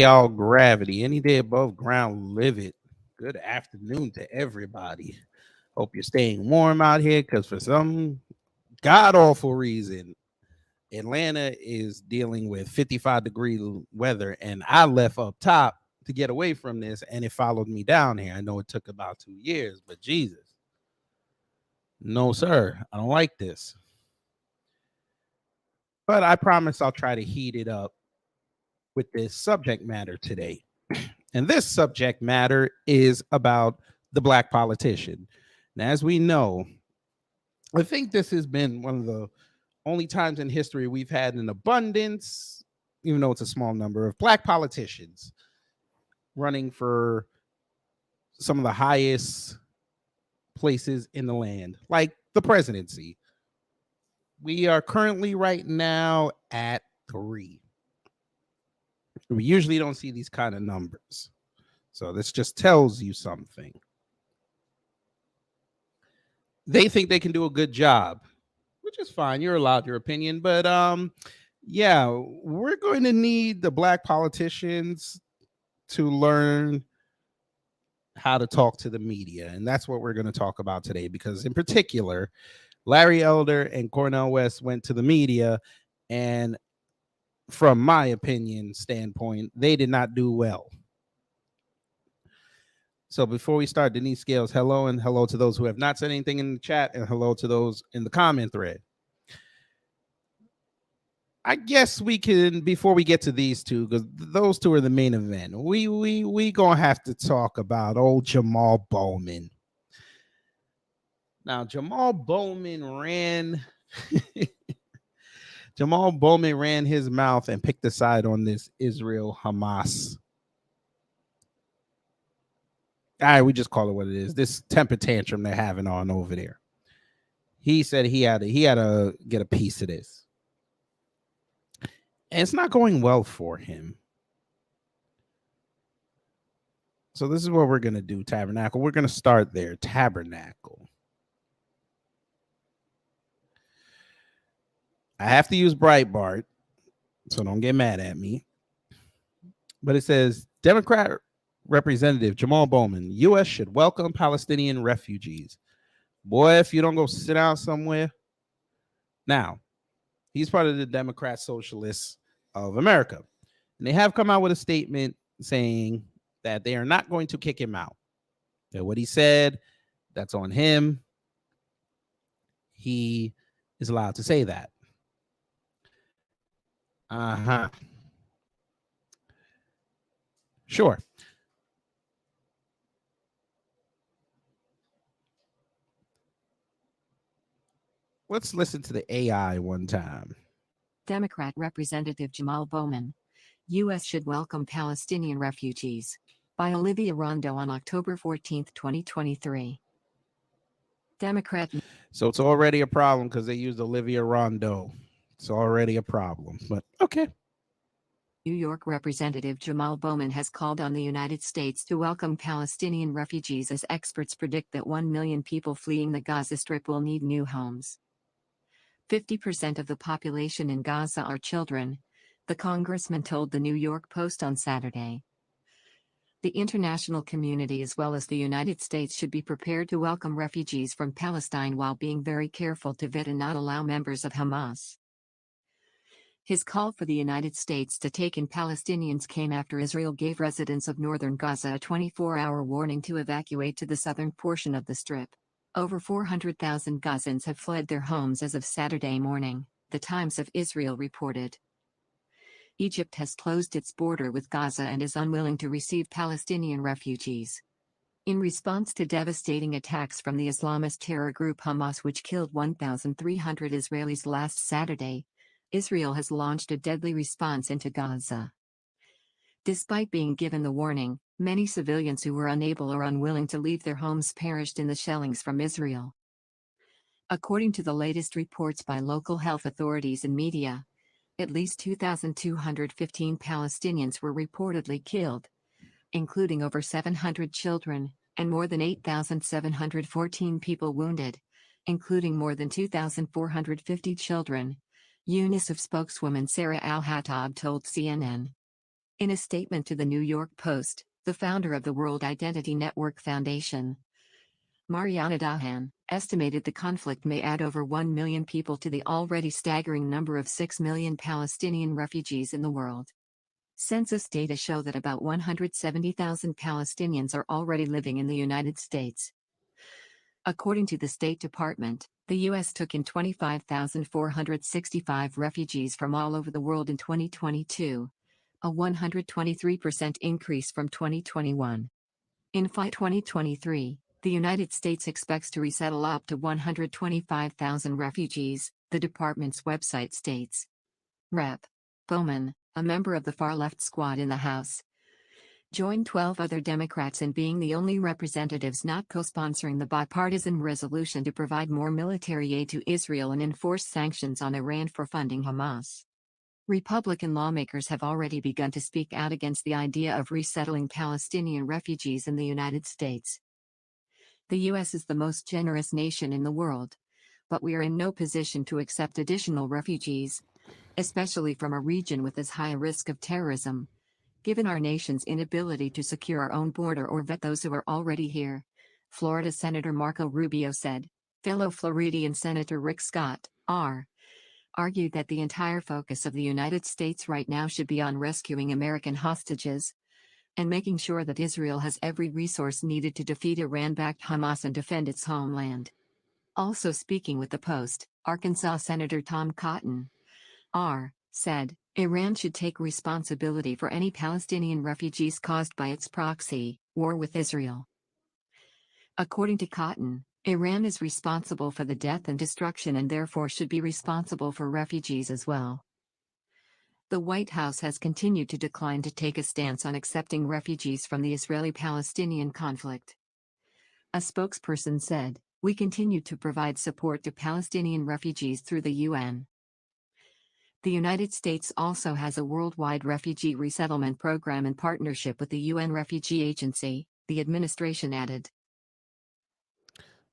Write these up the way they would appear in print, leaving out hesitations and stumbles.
All gravity, any day above ground, live it. Good afternoon to everybody. Hope you're staying warm out here because for some god awful reason, Atlanta is dealing with 55-degree weather, and I left up top to get away from this, and it followed me down here. I know it took about 2 years, but Jesus, no, sir, I don't like this. But I promise I'll try to heat it up with this subject matter today. And this subject matter is about the black politician. Now, as we know, I think this has been one of the only times in history we've had an abundance, even though it's a small number, of black politicians running for some of the highest places in the land, like the presidency. We are currently right now at 3. We usually don't see these kind of numbers. So this just tells you something. They think they can do a good job, which is fine. You're allowed your opinion. But yeah, we're going to need the black politicians to learn how to talk to the media. And that's what we're going to talk about today, because in particular, Larry Elder and Cornel West went to the media, and from my opinion standpoint, they did not do well. So before we start, Denise Scales, hello, and hello to those who have not said anything in the chat, and hello to those in the comment thread. I guess we can, before we get to these two, because those two are the main event, we gonna have to talk about old Jamaal Bowman. Now, Jamaal Bowman ran Jamaal Bowman ran his mouth and picked a side on this Israel-Hamas. All right, we just call it what it is. This temper tantrum they're having on over there. He said he had to get a piece of this. And it's not going well for him. So this is what we're going to do, Tabernacle. We're going to start there, Tabernacle. I have to use Breitbart, so don't get mad at me. But it says, Democrat Representative Jamaal Bowman, U.S. should welcome Palestinian refugees. Boy, if you don't go sit down somewhere. Now, he's part of the Democrat Socialists of America. And they have come out with a statement saying that they are not going to kick him out. That what he said, that's on him. He is allowed to say that. Sure. Let's listen to the AI one time. Democrat Representative Jamaal Bowman. U.S. should welcome Palestinian refugees. By Olivia Rondo on October 14, 2023. Democrat. So it's already a problem because they used Olivia Rondo. It's already a problem, but okay. New York Representative Jamaal Bowman has called on the United States to welcome Palestinian refugees as experts predict that 1 million people fleeing the Gaza Strip will need new homes. 50% of the population in Gaza are children, the congressman told the New York Post on Saturday. The international community as well as the United States should be prepared to welcome refugees from Palestine while being very careful to vet and not allow members of Hamas. His call for the United States to take in Palestinians came after Israel gave residents of northern Gaza a 24-hour warning to evacuate to the southern portion of the Strip. Over 400,000 Gazans have fled their homes as of Saturday morning, the Times of Israel reported. Egypt has closed its border with Gaza and is unwilling to receive Palestinian refugees. In response to devastating attacks from the Islamist terror group Hamas, which killed 1,300 Israelis last Saturday, Israel has launched a deadly response into Gaza. Despite being given the warning, many civilians who were unable or unwilling to leave their homes perished in the shellings from Israel. According to the latest reports by local health authorities and media, at least 2,215 Palestinians were reportedly killed, including over 700 children, and more than 8,714 people wounded, including more than 2,450 children, UNICEF spokeswoman Sarah Al-Hattab told CNN. In a statement to the New York Post, the founder of the World Identity Network Foundation, Mariana Dahan, estimated the conflict may add over 1 million people to the already staggering number of 6 million Palestinian refugees in the world. Census data show that about 170,000 Palestinians are already living in the United States. According to the State Department, the U.S. took in 25,465 refugees from all over the world in 2022, a 123% increase from 2021. In 2023, the United States expects to resettle up to 125,000 refugees, the department's website states. Rep. Bowman, a member of the far-left squad in the House, joined 12 other Democrats in being the only representatives not co-sponsoring the bipartisan resolution to provide more military aid to Israel and enforce sanctions on Iran for funding Hamas. Republican lawmakers have already begun to speak out against the idea of resettling Palestinian refugees in the United States. The U.S. is the most generous nation in the world, but we are in no position to accept additional refugees, especially from a region with as high a risk of terrorism, given our nation's inability to secure our own border or vet those who are already here, Florida Senator Marco Rubio said. Fellow Floridian Senator Rick Scott, R., argued that the entire focus of the United States right now should be on rescuing American hostages and making sure that Israel has every resource needed to defeat Iran-backed Hamas and defend its homeland. Also speaking with the Post, Arkansas Senator Tom Cotton, R., said, Iran should take responsibility for any Palestinian refugees caused by its proxy war with Israel. According to Cotton, Iran is responsible for the death and destruction and therefore should be responsible for refugees as well. The White House has continued to decline to take a stance on accepting refugees from the Israeli-Palestinian conflict. A spokesperson said, "We continue to provide support to Palestinian refugees through the UN." The United States also has a worldwide refugee resettlement program in partnership with the UN Refugee Agency, the administration added.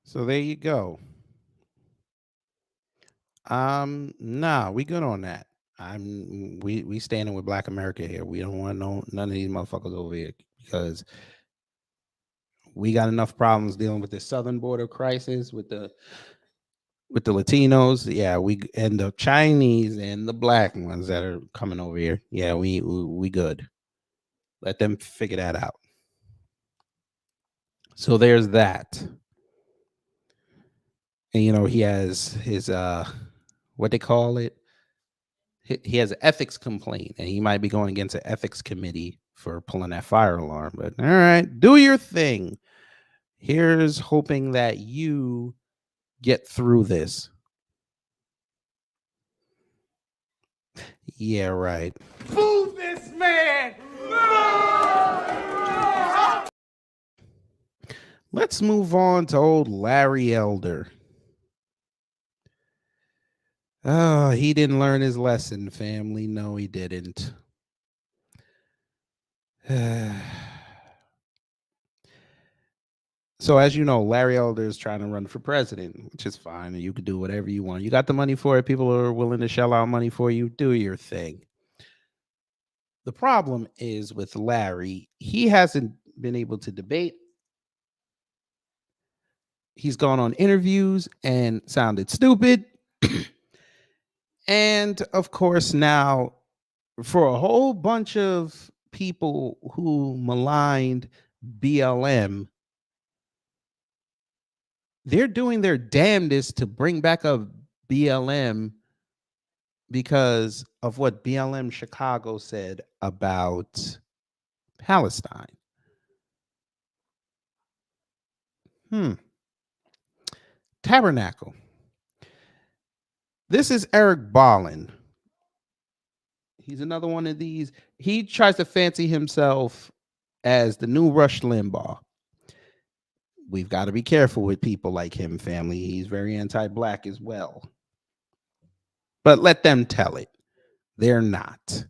So there you go. Nah, we good on that. We standing with Black America here. We don't want none of these motherfuckers over here because we got enough problems dealing with the southern border crisis with the Latinos. Yeah, we and the Chinese and the black ones that are coming over here. Yeah, we good. Let them figure that out. So there's that. And he has his what they call it. He has an ethics complaint, and he might be going against an ethics committee for pulling that fire alarm. But all right, do your thing. Here's hoping that you get through this. Yeah, right. Move this man! Let's move on to old Larry Elder. Oh, he didn't learn his lesson, family. No, he didn't. So, as you know, Larry Elder is trying to run for president, which is fine. And you can do whatever you want. You got the money for it. People are willing to shell out money for you. Do your thing. The problem is with Larry, he hasn't been able to debate. He's gone on interviews and sounded stupid. And of course, now for a whole bunch of people who maligned BLM, they're doing their damnedest to bring back up BLM because of what BLM Chicago said about Palestine. Tabernacle. This is Eric Ballin. He's another one of these. He tries to fancy himself as the new Rush Limbaugh. We've got to be careful with people like him, family. He's very anti-black as well. But let them tell it. They're not.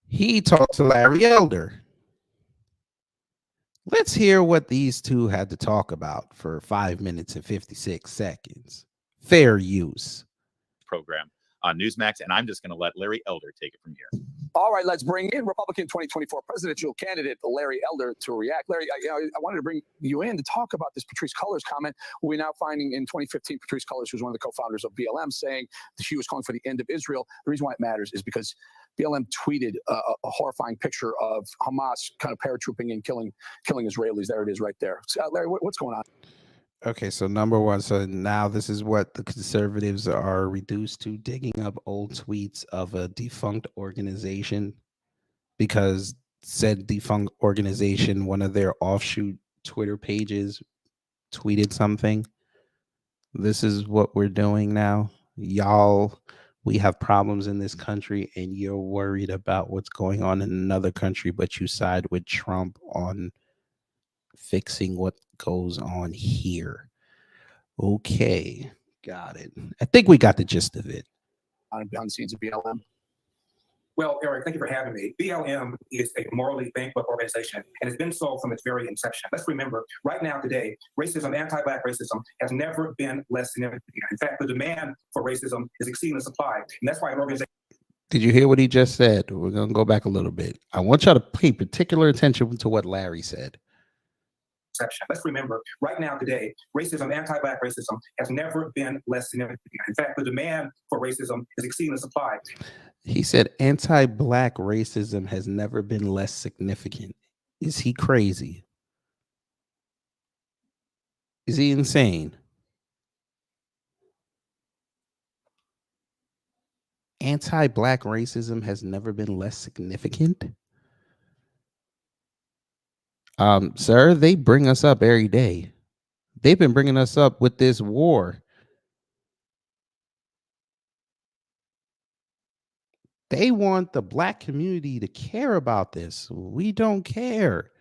He talked to Larry Elder. Let's hear what these two had to talk about for 5 minutes and 56 seconds. Fair use. Program. on Newsmax. And I'm just going to let Larry Elder take it from here. All right, let's bring in Republican 2024 presidential candidate Larry Elder to react. Larry, I wanted to bring you in to talk about this Patrisse Cullors comment. We're now finding in 2015, Patrisse Cullors, who's one of the co-founders of BLM, saying that she was calling for the end of Israel. The reason why it matters is because BLM tweeted a horrifying picture of Hamas kind of paratrooping and killing Israelis. There it is right there. So, Larry, what's going on? Okay, so number one, so now this is what the conservatives are reduced to, digging up old tweets of a defunct organization because said defunct organization, one of their offshoot Twitter pages tweeted something. This is what we're doing now. Y'all, we have problems in this country and you're worried about what's going on in another country, but you side with Trump on fixing what goes on here. Okay, got it. I think we got the gist of it. Behind the scenes of BLM. Well, Eric, thank you for having me. BLM is a morally bankrupt organization, and it's been so from its very inception. Let's remember, right now, today, racism, anti-Black racism, has never been less significant. In fact, the demand for racism is exceeding the supply, and that's why an organization... Did you hear what he just said? We're going to go back a little bit. I want y'all to pay particular attention to what Larry said. Let's remember, right now, today, racism, anti-Black racism, has never been less significant. In fact, the demand for racism is exceeding the supply. He said anti-Black racism has never been less significant. Is he crazy? Is he insane? Anti-Black racism has never been less significant? Sir, they bring us up every day. They've been bringing us up with this war. They want the Black community to care about this. We don't care.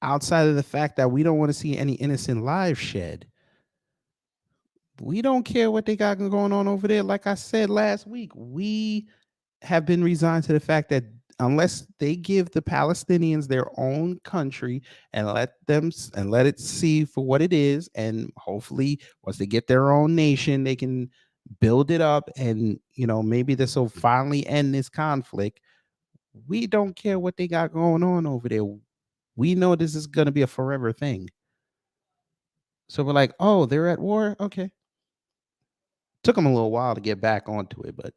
Outside of the fact that we don't want to see any innocent lives shed. We don't care what they got going on over there. Like I said last week, we have been resigned to the fact that unless they give the Palestinians their own country and let it see for what it is, and hopefully once they get their own nation, they can build it up, and maybe this will finally end this conflict. We don't care what they got going on over there. We know this is going to be a forever thing. So we're like, oh, they're at war? Okay. Took them a little while to get back onto it, but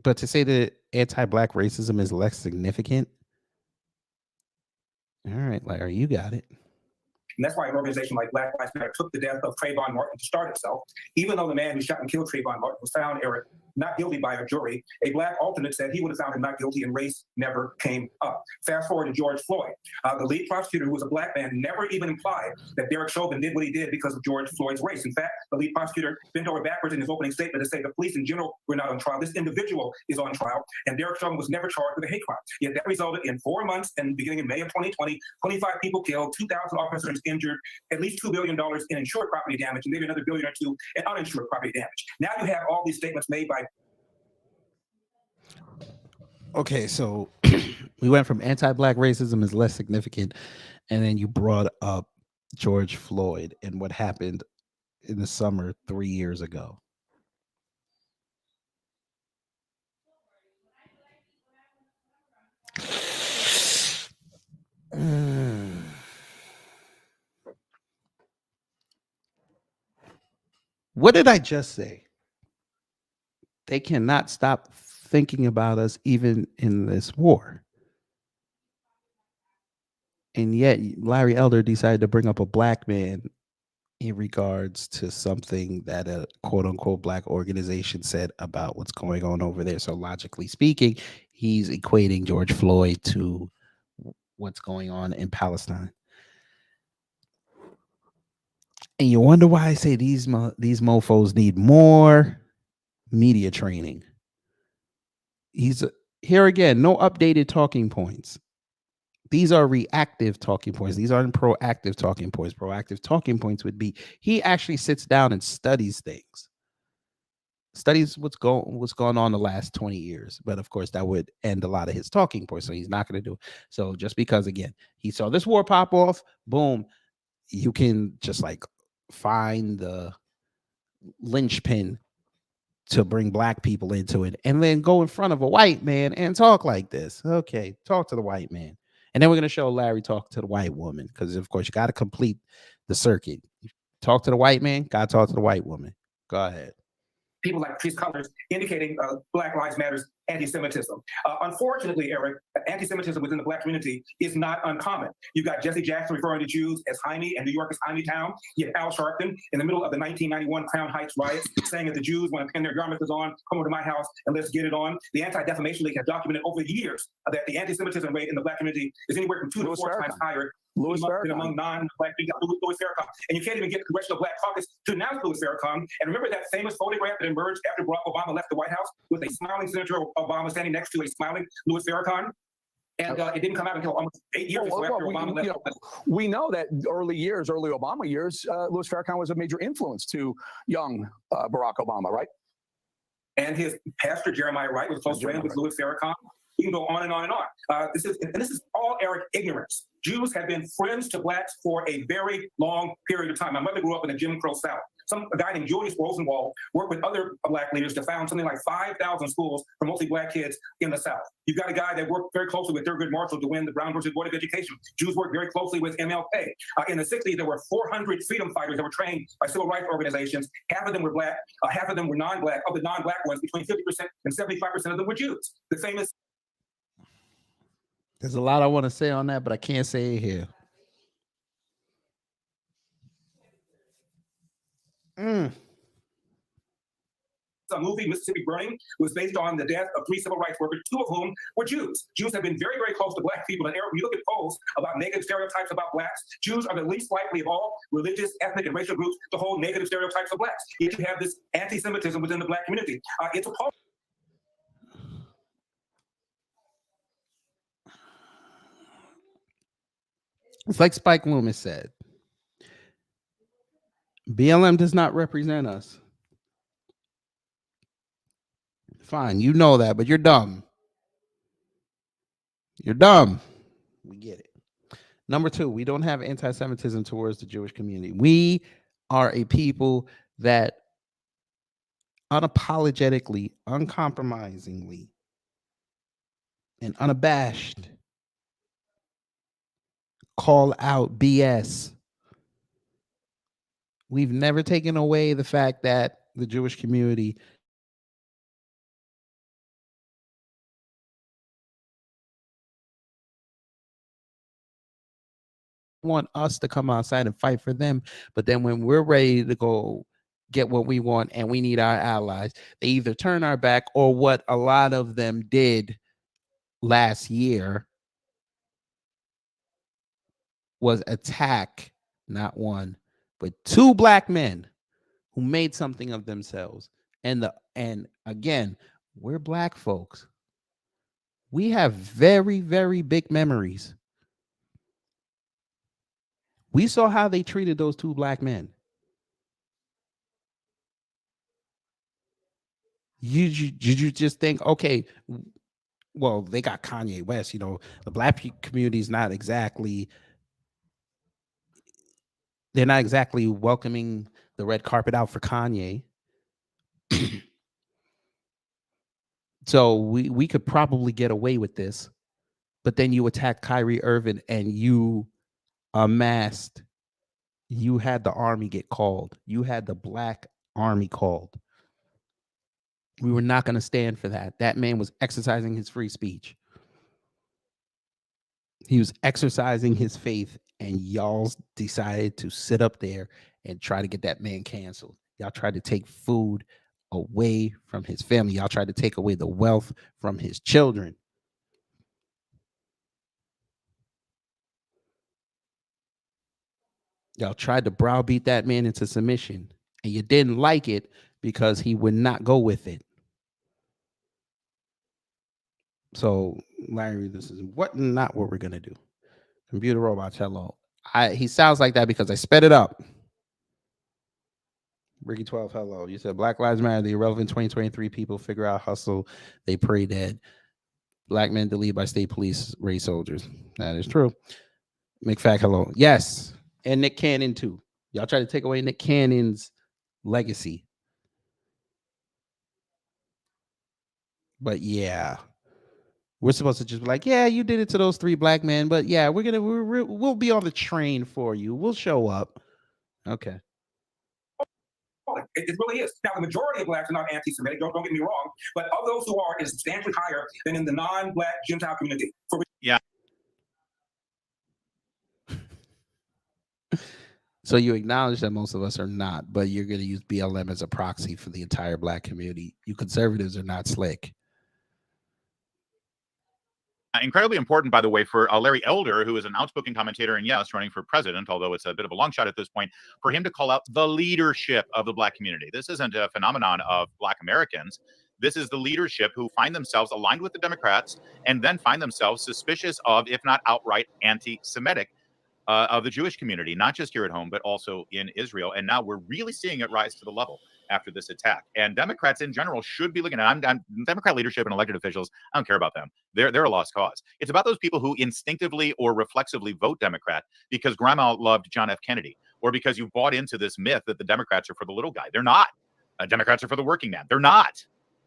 But to say that anti-Black racism is less significant. All right, Larry, you got it. And that's why an organization like Black Lives Matter took the death of Trayvon Martin to start itself. Even though the man who shot and killed Trayvon Martin was found, Eric, not guilty by a jury, a Black alternate said he would have found him not guilty, and race never came up. Fast forward to George Floyd. The lead prosecutor, who was a Black man, never even implied that Derek Chauvin did what he did because of George Floyd's race. In fact, the lead prosecutor bent over backwards in his opening statement to say the police in general were not on trial. This individual is on trial, and Derek Chauvin was never charged with a hate crime. Yet that resulted in 4 months, and beginning in May of 2020, 25 people killed, 2,000 officers injured, at least $2 billion in insured property damage, and maybe another $1 billion or $2 billion in uninsured property damage. Now you have all these statements made by... Okay, so we went from anti-Black racism is less significant, and then you brought up George Floyd and what happened in the summer 3 years ago. What did I just say? They cannot stop thinking about us even in this war. And yet Larry Elder decided to bring up a Black man in regards to something that a quote unquote Black organization said about what's going on over there. So logically speaking, he's equating George Floyd to what's going on in Palestine. And you wonder why I say these mofos need more media training. Here again, no updated talking points. These are reactive talking points. These aren't proactive talking points. Proactive talking points would be he actually sits down and studies things. Studies what's gone on the last 20 years. But of course, that would end a lot of his talking points. So he's not going to do it. So just because, again, he saw this war pop off, boom, you can just like find the linchpin to bring black people into it, and then go in front of a white man and talk like this. Okay, talk to the white man. And then we're going to show Larry talk to the white woman, because of course you got to complete the circuit. Talk to the white man, got to talk to the white woman. Go ahead. People like Patrice Cullors indicating Black Lives Matter's anti-Semitism. Unfortunately, Eric, anti-Semitism within the Black community is not uncommon. You've got Jesse Jackson referring to Jews as Heine and New York as Heine Town. You have Al Sharpton in the middle of the 1991 Crown Heights riots saying that the Jews want to pin their garments on, come over to my house and let's get it on. The Anti-Defamation League has documented over the years that the anti-Semitism rate in the Black community is anywhere from 2 to 4 times higher among non-Black people. Louis Farrakhan. And you can't even get the Congressional Black Caucus to announce Louis Farrakhan. And remember that famous photograph that emerged after Barack Obama left the White House with a smiling Senator Obama standing next to a smiling Louis Farrakhan? And it didn't come out until almost 8 years after Obama left. We know that early Obama years, Louis Farrakhan was a major influence to young Barack Obama, right? And his pastor, Jeremiah Wright, was close friends with Louis Farrakhan. We can go on and on and on. This is all Eric ignorance. Jews have been friends to blacks for a very long period of time. My mother grew up in the Jim Crow South. A guy named Julius Rosenwald worked with other black leaders to found something like 5,000 schools for mostly black kids in the South. You've got a guy that worked very closely with Thurgood Marshall to win the Brown versus Board of Education. Jews worked very closely with MLK. In the 60s, there were 400 freedom fighters that were trained by civil rights organizations. Half of them were black, half of them were non-black. Of the non-black ones, between 50% and 75% of them were Jews. The famous. There's a lot I want to say on that, but I can't say it here. A movie, Mississippi Burning, was based on the death of 3 civil rights workers, 2 of whom were Jews. Jews have been very, very close to black people. And when you look at polls about negative stereotypes about blacks, Jews are the least likely of all religious, ethnic, and racial groups to hold negative stereotypes of blacks. Yet you have this anti-Semitism within the black community. It's appalling. It's like Spike Loomis said, BLM does not represent us. Fine, you know that, but you're dumb. You're dumb. We get it. Number 2, we don't have anti-Semitism towards the Jewish community. We are a people that unapologetically, uncompromisingly, and unabashed call out BS. We've never taken away the fact that the Jewish community want us to come outside and fight for them, but then when we're ready to go get what we want and we need our allies, they either turn our back, or what a lot of them did last year was attack not 1 but 2 black men who made something of themselves. And again, we're black folks. We have very, very big memories. We saw how they treated those 2 black men. You just think, okay, well, they got Kanye West, the black community is not exactly, they're not exactly welcoming the red carpet out for Kanye. So we could probably get away with this, but then you attack Kyrie Irving and you amassed, you had the army get called. You had the black army called. We were not going to stand for that. That man was exercising his free speech. He was exercising his faith, and y'all decided to sit up there and try to get that man canceled. Y'all tried to take food away from his family. Y'all tried to take away the wealth from his children. Y'all tried to browbeat that man into submission, and you didn't like it because he would not go with it. So, Larry, this is not what we're going to do. Computer robots, hello. He sounds like that because I sped it up. Ricky 12, hello. You said Black Lives Matter, the irrelevant 2023 people figure out hustle, they pray dead. Black men deleted by state police, race soldiers. That is true. McFack, hello. Yes. And Nick Cannon, too. Y'all try to take away Nick Cannon's legacy. But yeah, we're supposed to just be like, yeah, you did it to those 3 black men, but yeah, we'll be on the train for you. We'll show up. Okay. It really is. Now, the majority of blacks are not anti-Semitic. Don't get me wrong, but of those who are, is substantially higher than in the non-black Gentile community. So you acknowledge that most of us are not, but you're going to use BLM as a proxy for the entire black community. You conservatives are not slick. Incredibly important, by the way, for Larry Elder, who is an outspoken commentator and yes, running for president, although it's a bit of a long shot at this point, for him to call out the leadership of the black community. This isn't a phenomenon of black Americans. This is the leadership who find themselves aligned with the Democrats and then find themselves suspicious of, if not outright anti-Semitic, of the Jewish community, not just here at home, but also in Israel. And now we're really seeing it rise to the level after this attack. And Democrats in general should be looking at Democrat leadership and elected officials. I don't care about them. They're a lost cause. It's about those people who instinctively or reflexively vote Democrat because grandma loved John F. Kennedy, or because you bought into this myth that the Democrats are for the little guy. They're not. Democrats are for the working man. They're not.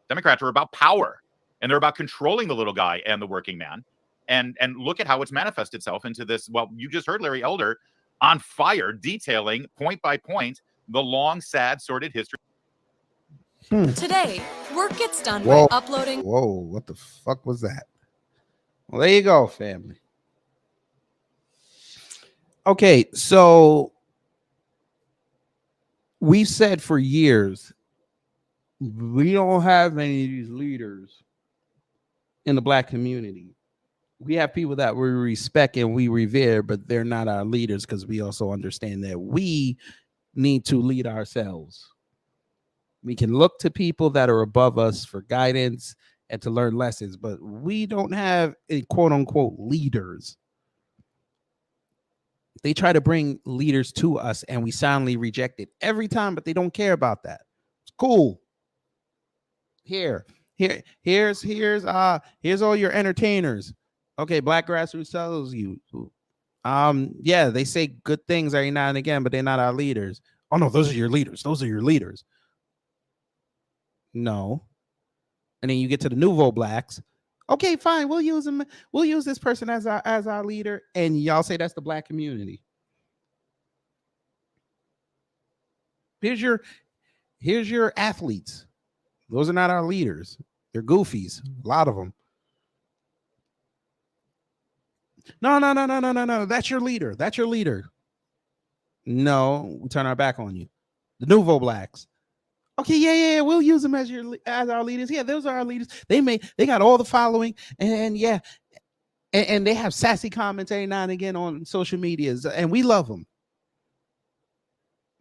Democrats are about power, and they're about controlling the little guy and the working man. And look at how it's manifested itself into this. Well, you just heard Larry Elder on fire, detailing point by point the long, sad, sordid history. Today, work gets done Whoa. by uploading. Whoa, what the fuck was that? Well, there you go, family. Okay, so we've said for years we don't have any of these leaders in the black community. We have people that we respect and we revere, but they're not our leaders because we also understand that we need to lead ourselves. We can look to people that are above us for guidance and to learn lessons, but we don't have a quote unquote leaders. They try to bring leaders to us and we silently reject it every time, but they don't care about that. It's cool. Here's all your entertainers. Okay, Black Grassroots tells you, yeah, they say good things every now and again, but they're not our leaders. Oh no, those are your leaders. Those are your leaders. No. And then you get to the Nouveau Blacks. Okay, fine, we'll use them. We'll use this person as our leader, and y'all say that's the black community. Here's your athletes. Those are not our leaders. They're goofies. A lot of them. No. That's your leader. That's your leader. No, we turn our back on you. The Nouveau Blacks. Okay, yeah, we'll use them as our leaders. Yeah, those are our leaders. They got all the following, and yeah, and they have sassy comments every now and again on social medias, and we love them.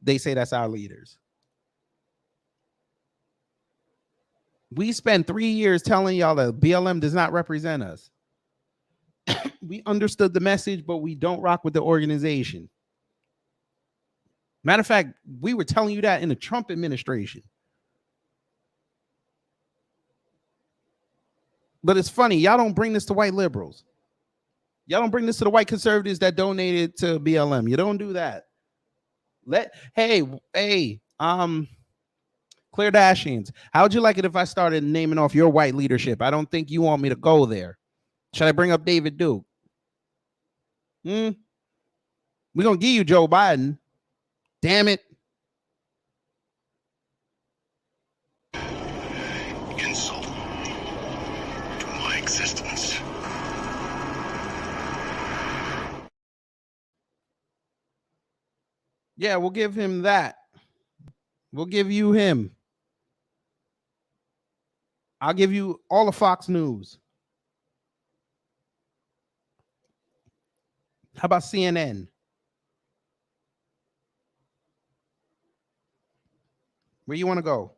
They say that's our leaders. We spent 3 years telling y'all that BLM does not represent us. We understood the message, but we don't rock with the organization. Matter of fact, we were telling you that in the Trump administration. But it's funny, y'all don't bring this to white liberals. Y'all don't bring this to the white conservatives that donated to BLM. You don't do that. Hey, Claire Dashings, how would you like it if I started naming off your white leadership? I don't think you want me to go there. Should I bring up David Duke? We're going to give you Joe Biden. Damn it. Insult to my existence. Yeah, we'll give him that. We'll give you him. I'll give you all of Fox News. How about CNN? Where you want to go?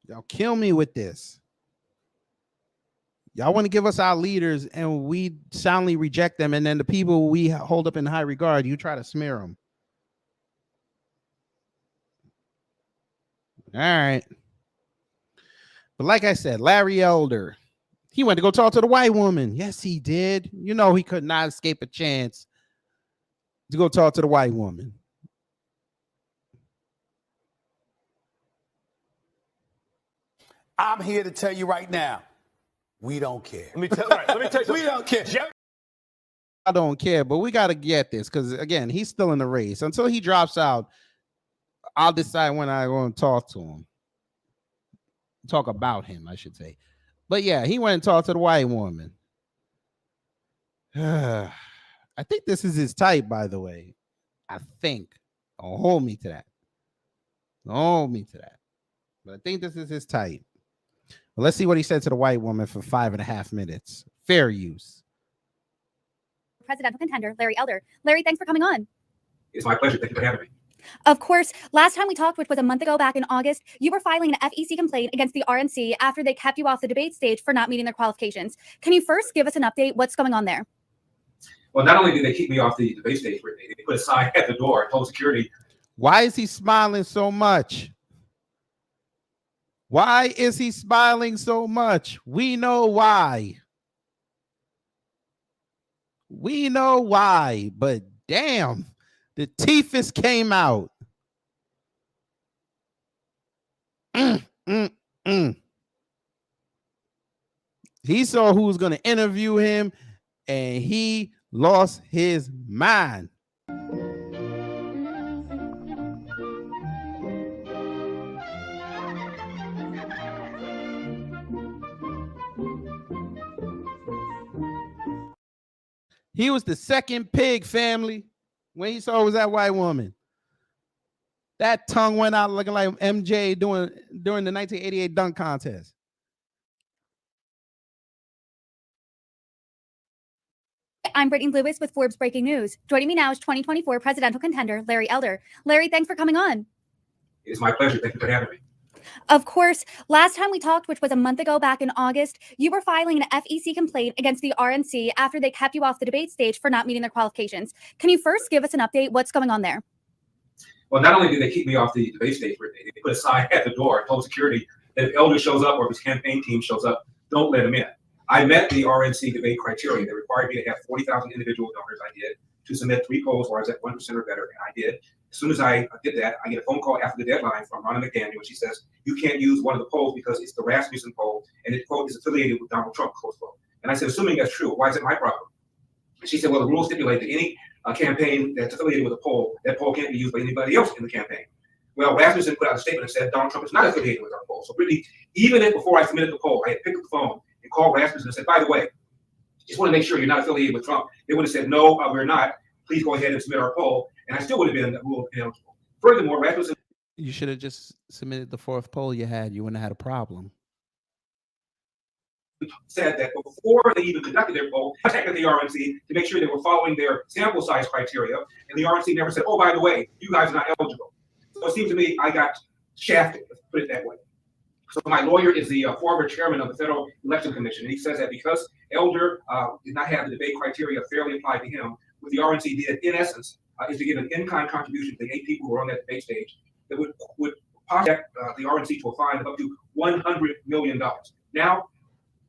Y'all kill me with this. Y'all want to give us our leaders and we soundly reject them. And then the people we hold up in high regard, you try to smear them. All right. But like I said, Larry Elder, He went to go talk to the white woman. Yes, he did. You know, he could not escape a chance to go talk to the white woman. I'm here to tell you right now, we don't care. Let me tell you something. We don't care. I don't care, but we got to get this because, again, he's still in the race. Until he drops out, I'll decide when I want to talk to him. Talk about him, I should say. But yeah, he went and talked to the white woman. I think this is his type, by the way. I think. Don't hold me to that. Don't hold me to that. But I think this is his type. Well, let's see what he said to the white woman for 5.5 minutes. Fair use. Presidential contender, Larry Elder. Larry, thanks for coming on. It's my pleasure. Thank you for having me. Of course, last time we talked, which was a month ago back in August, you were filing an FEC complaint against the RNC after they kept you off the debate stage for not meeting their qualifications. Can you first give us an update? What's going on there? Well, not only did they keep me off the debate stage, they put a sign at the door and told security. Why is he smiling so much? Why is he smiling so much? We know why. We know why, but damn, the teethus came out. He saw who was going to interview him, and he lost his mind. He was the second pig, family, when he saw it was that white woman. That tongue went out looking like MJ during the 1988 dunk contest. I'm Brittany Lewis with Forbes Breaking News. Joining me now is 2024 presidential contender, Larry Elder. Larry, thanks for coming on. It's my pleasure. Thank you for having me. Of course, last time we talked, which was a month ago back in August, you were filing an FEC complaint against the RNC after they kept you off the debate stage for not meeting their qualifications. Can you first give us an update? What's going on there? Well, not only did they keep me off the debate stage, they put a sign at the door and told security that if Elder shows up or if his campaign team shows up, don't let him in. I met the RNC debate criteria. They required me to have 40,000 individual donors. I did. To submit 3 polls where I was at 1% or better, and I did. As soon as I did that, I get a phone call after the deadline from Ronna McDaniel, and she says, you can't use one of the polls because it's the Rasmussen poll, and it, quote, is affiliated with Donald Trump, close quote. And I said, assuming that's true, why is it my problem? And she said, well, the rules stipulate that any campaign that's affiliated with a poll, that poll can't be used by anybody else in the campaign. Well, Rasmussen put out a statement and said Donald Trump is not affiliated with our poll. So really, even if before I submitted the poll, I had picked up the phone and called Rasmussen and said, by the way, just want to make sure you're not affiliated with Trump. They would have said, no, we're not. Please go ahead and submit our poll. And I still would have been ruled ineligible. Furthermore, Rasmussen. You should have just submitted the 4th poll you had. You wouldn't have had a problem. Said that before they even conducted their poll, contacted the RNC to make sure they were following their sample size criteria. And the RNC never said, oh, by the way, you guys are not eligible. So it seems to me I got shafted, let's put it that way. So my lawyer is the former chairman of the Federal Election Commission. And he says that because Elder did not have the debate criteria fairly applied to him, what the RNC did, in essence, is to give an in-kind contribution to the 8 people who were on that debate stage that would project the RNC to a fine of up to $100 million. Now,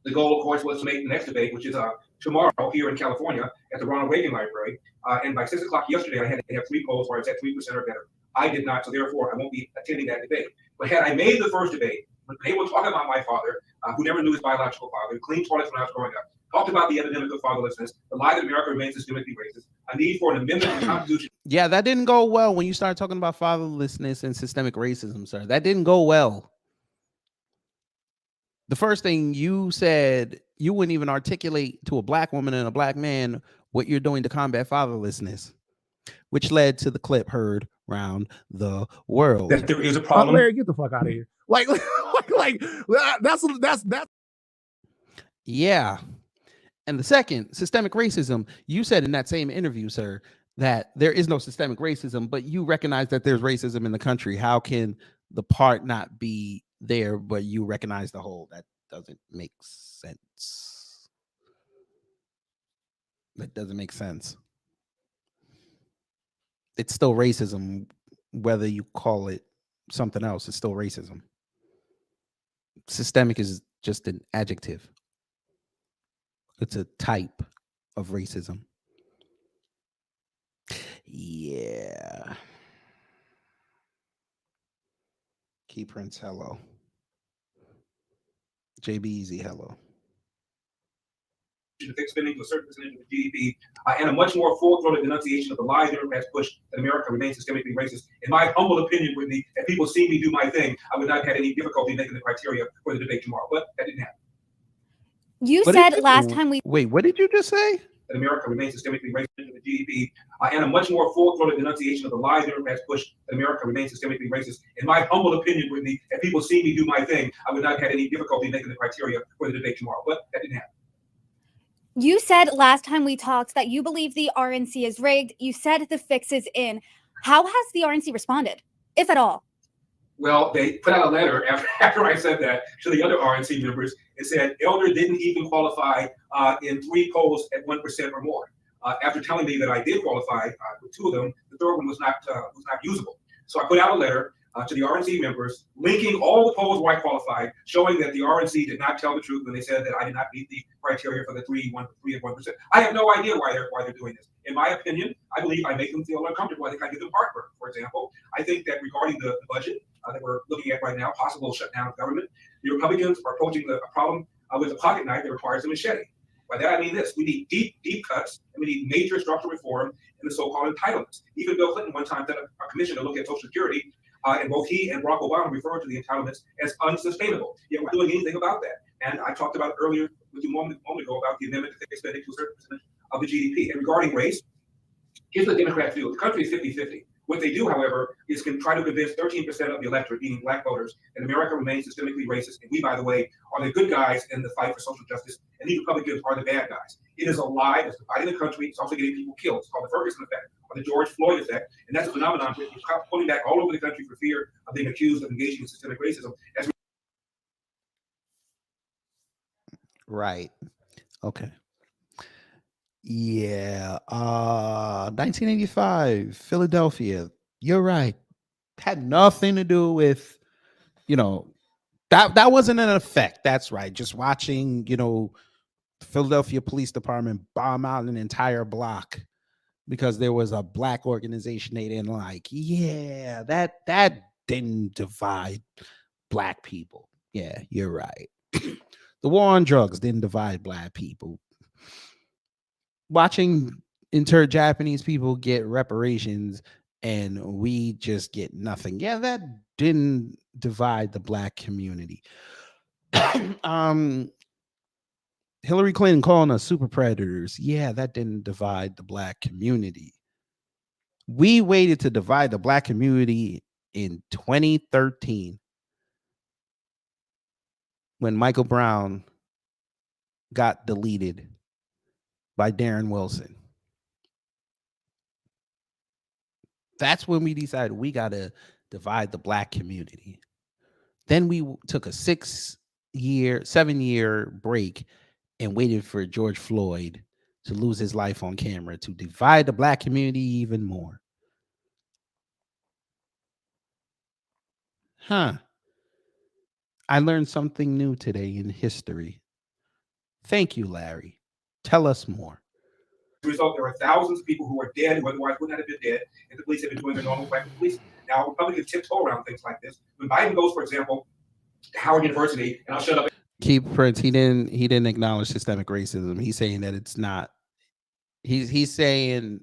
the goal, of course, was to make the next debate, which is tomorrow here in California at the Ronald Reagan Library. And by 6 o'clock yesterday, I had to have 3 polls where I was at 3% or better. I did not, so therefore I won't be attending that debate. But had I made the first debate, when they would talk about my father, who never knew his biological father, clean toilets when I was growing up, talked about the epidemic of fatherlessness, the lie that America remains systemically racist, a need for an amendment to the Constitution. Yeah, that didn't go well when you started talking about fatherlessness and systemic racism, sir. That didn't go well. The first thing you said, you wouldn't even articulate to a black woman and a black man what you're doing to combat fatherlessness, which led to the clip heard around the world. That there is a problem. Larry, get the fuck out of here. Like that's. Yeah. And the second, systemic racism, you said in that same interview, sir, that there is no systemic racism, but you recognize that there's racism in the country. How can the part not be there, but you recognize the whole? That doesn't make sense. That doesn't make sense. It's still racism, whether you call it something else. It's still racism. Systemic is just an adjective. It's a type of racism. Yeah. Key Prince, hello. JB Easy, hello. To fix spending to a certain percentage of the GDP, and a much more full-throated denunciation of the lies Democrats push that America remains systemically racist. In my humble opinion, Whitney, if people see me do my thing, I would not have had any difficulty making the criteria for the debate tomorrow. But that didn't happen. You What said did you- last time we Wait, what did you just say? That America remains systemically racist in the GDP, and a much more full-throated denunciation of the lies Democrats push that America remains systemically racist. In my humble opinion, Whitney, if people see me do my thing, I would not have had any difficulty making the criteria for the debate tomorrow. But that didn't happen. You said last time we talked that you believe the RNC is rigged. You said the fix is in. How has the RNC responded, if at all? Well, they put out a letter after I said that to the other RNC members. It said Elder didn't even qualify in 3 polls at 1% or more. After telling me that I did qualify with 2 of them, the third one was not usable. So I put out a letter to the RNC members, linking all the polls where I qualified, showing that the RNC did not tell the truth when they said that I did not meet the criteria for the 3 and 1%. I have no idea why they're doing this. In my opinion, I believe I make them feel uncomfortable. I think I give them heartburn, for example. I think that regarding the budget that we're looking at right now, possible shutdown of government, the Republicans are approaching a problem with a pocket knife that requires a machete. By that I mean this: we need deep cuts, and we need major structural reform in the so-called entitlements. Even Bill Clinton one time set up a commission to look at Social Security, and both he and Barack Obama referred to the entitlements as unsustainable. Yet we're doing anything about that. And I talked about earlier with you a moment ago about the amendment to fix spending to a certain percentage of the GDP. And regarding race, here's what the Democrats do: the country is 50-50. What they do, however, is try to convince 13% of the electorate, meaning black voters, that America remains systemically racist. And we, by the way, are the good guys in the fight for social justice, and these Republicans are the bad guys. It is a lie that's dividing the country. It's also getting people killed. It's called the Ferguson effect, or the George Floyd effect. And that's a phenomenon which is pulling back all over the country for fear of being accused of engaging in systemic racism. Right. Okay. Yeah. 1985, Philadelphia. You're right. Had nothing to do with, that wasn't an effect. That's right. Just watching, Philadelphia Police Department bomb out an entire block because there was a black organization they didn't like. Yeah, that didn't divide black people. Yeah, you're right. The war on drugs didn't divide black people. Watching inter-Japanese people get reparations and we just get nothing. Yeah, that didn't divide the black community. Hillary Clinton calling us super predators. Yeah, that didn't divide the black community. We waited to divide the black community in 2013 when Michael Brown got deleted by Darren Wilson. That's when we decided we got to divide the black community. Then we took a 7-year break and waited for George Floyd to lose his life on camera to divide the black community even more. I learned something new today in history. Thank you, Larry. Tell us more. As a result, there are thousands of people who are dead who otherwise would not have been dead if the police had been doing their normal practice police. Now, Republicans tiptoe around things like this. When Biden goes, for example, to Howard University, and I'll shut up. Keep Prince. He didn't acknowledge systemic racism. He's saying that it's not. He's saying.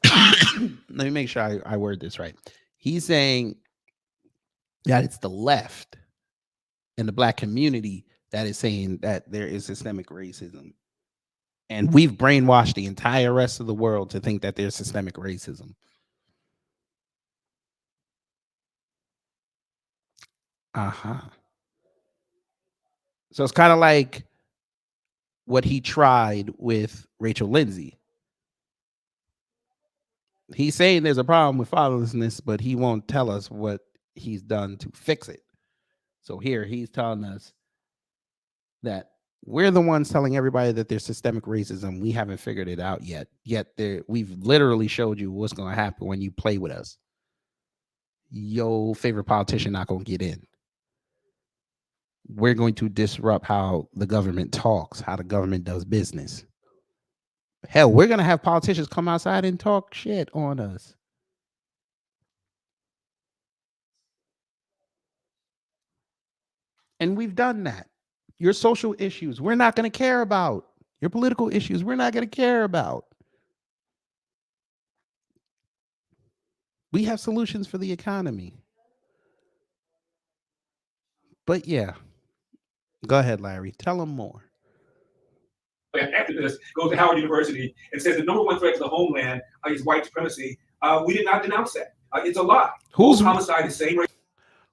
Let me make sure I word this right. He's saying that it's the left and the black community that is saying that there is systemic racism. And we've brainwashed the entire rest of the world to think that there's systemic racism. So it's kind of like what he tried with Rachel Lindsay. He's saying there's a problem with fatherlessness, but he won't tell us what he's done to fix it. So here he's telling us that we're the ones telling everybody that there's systemic racism. We haven't figured it out yet. We've literally showed you what's going to happen when you play with us. Your favorite politician not going to get in. we're going to disrupt how the government talks, how the government does business. Hell, we're going to have politicians come outside and talk shit on us. And we've done that. Your social issues, we're not going to care about. Your political issues, we're not going to care about. We have solutions for the economy. But yeah, go ahead, Larry. Tell them more. Activist goes to Howard University and says the number one threat to the homeland is white supremacy. We did not denounce that. It's a lie. Who's homicide is same race?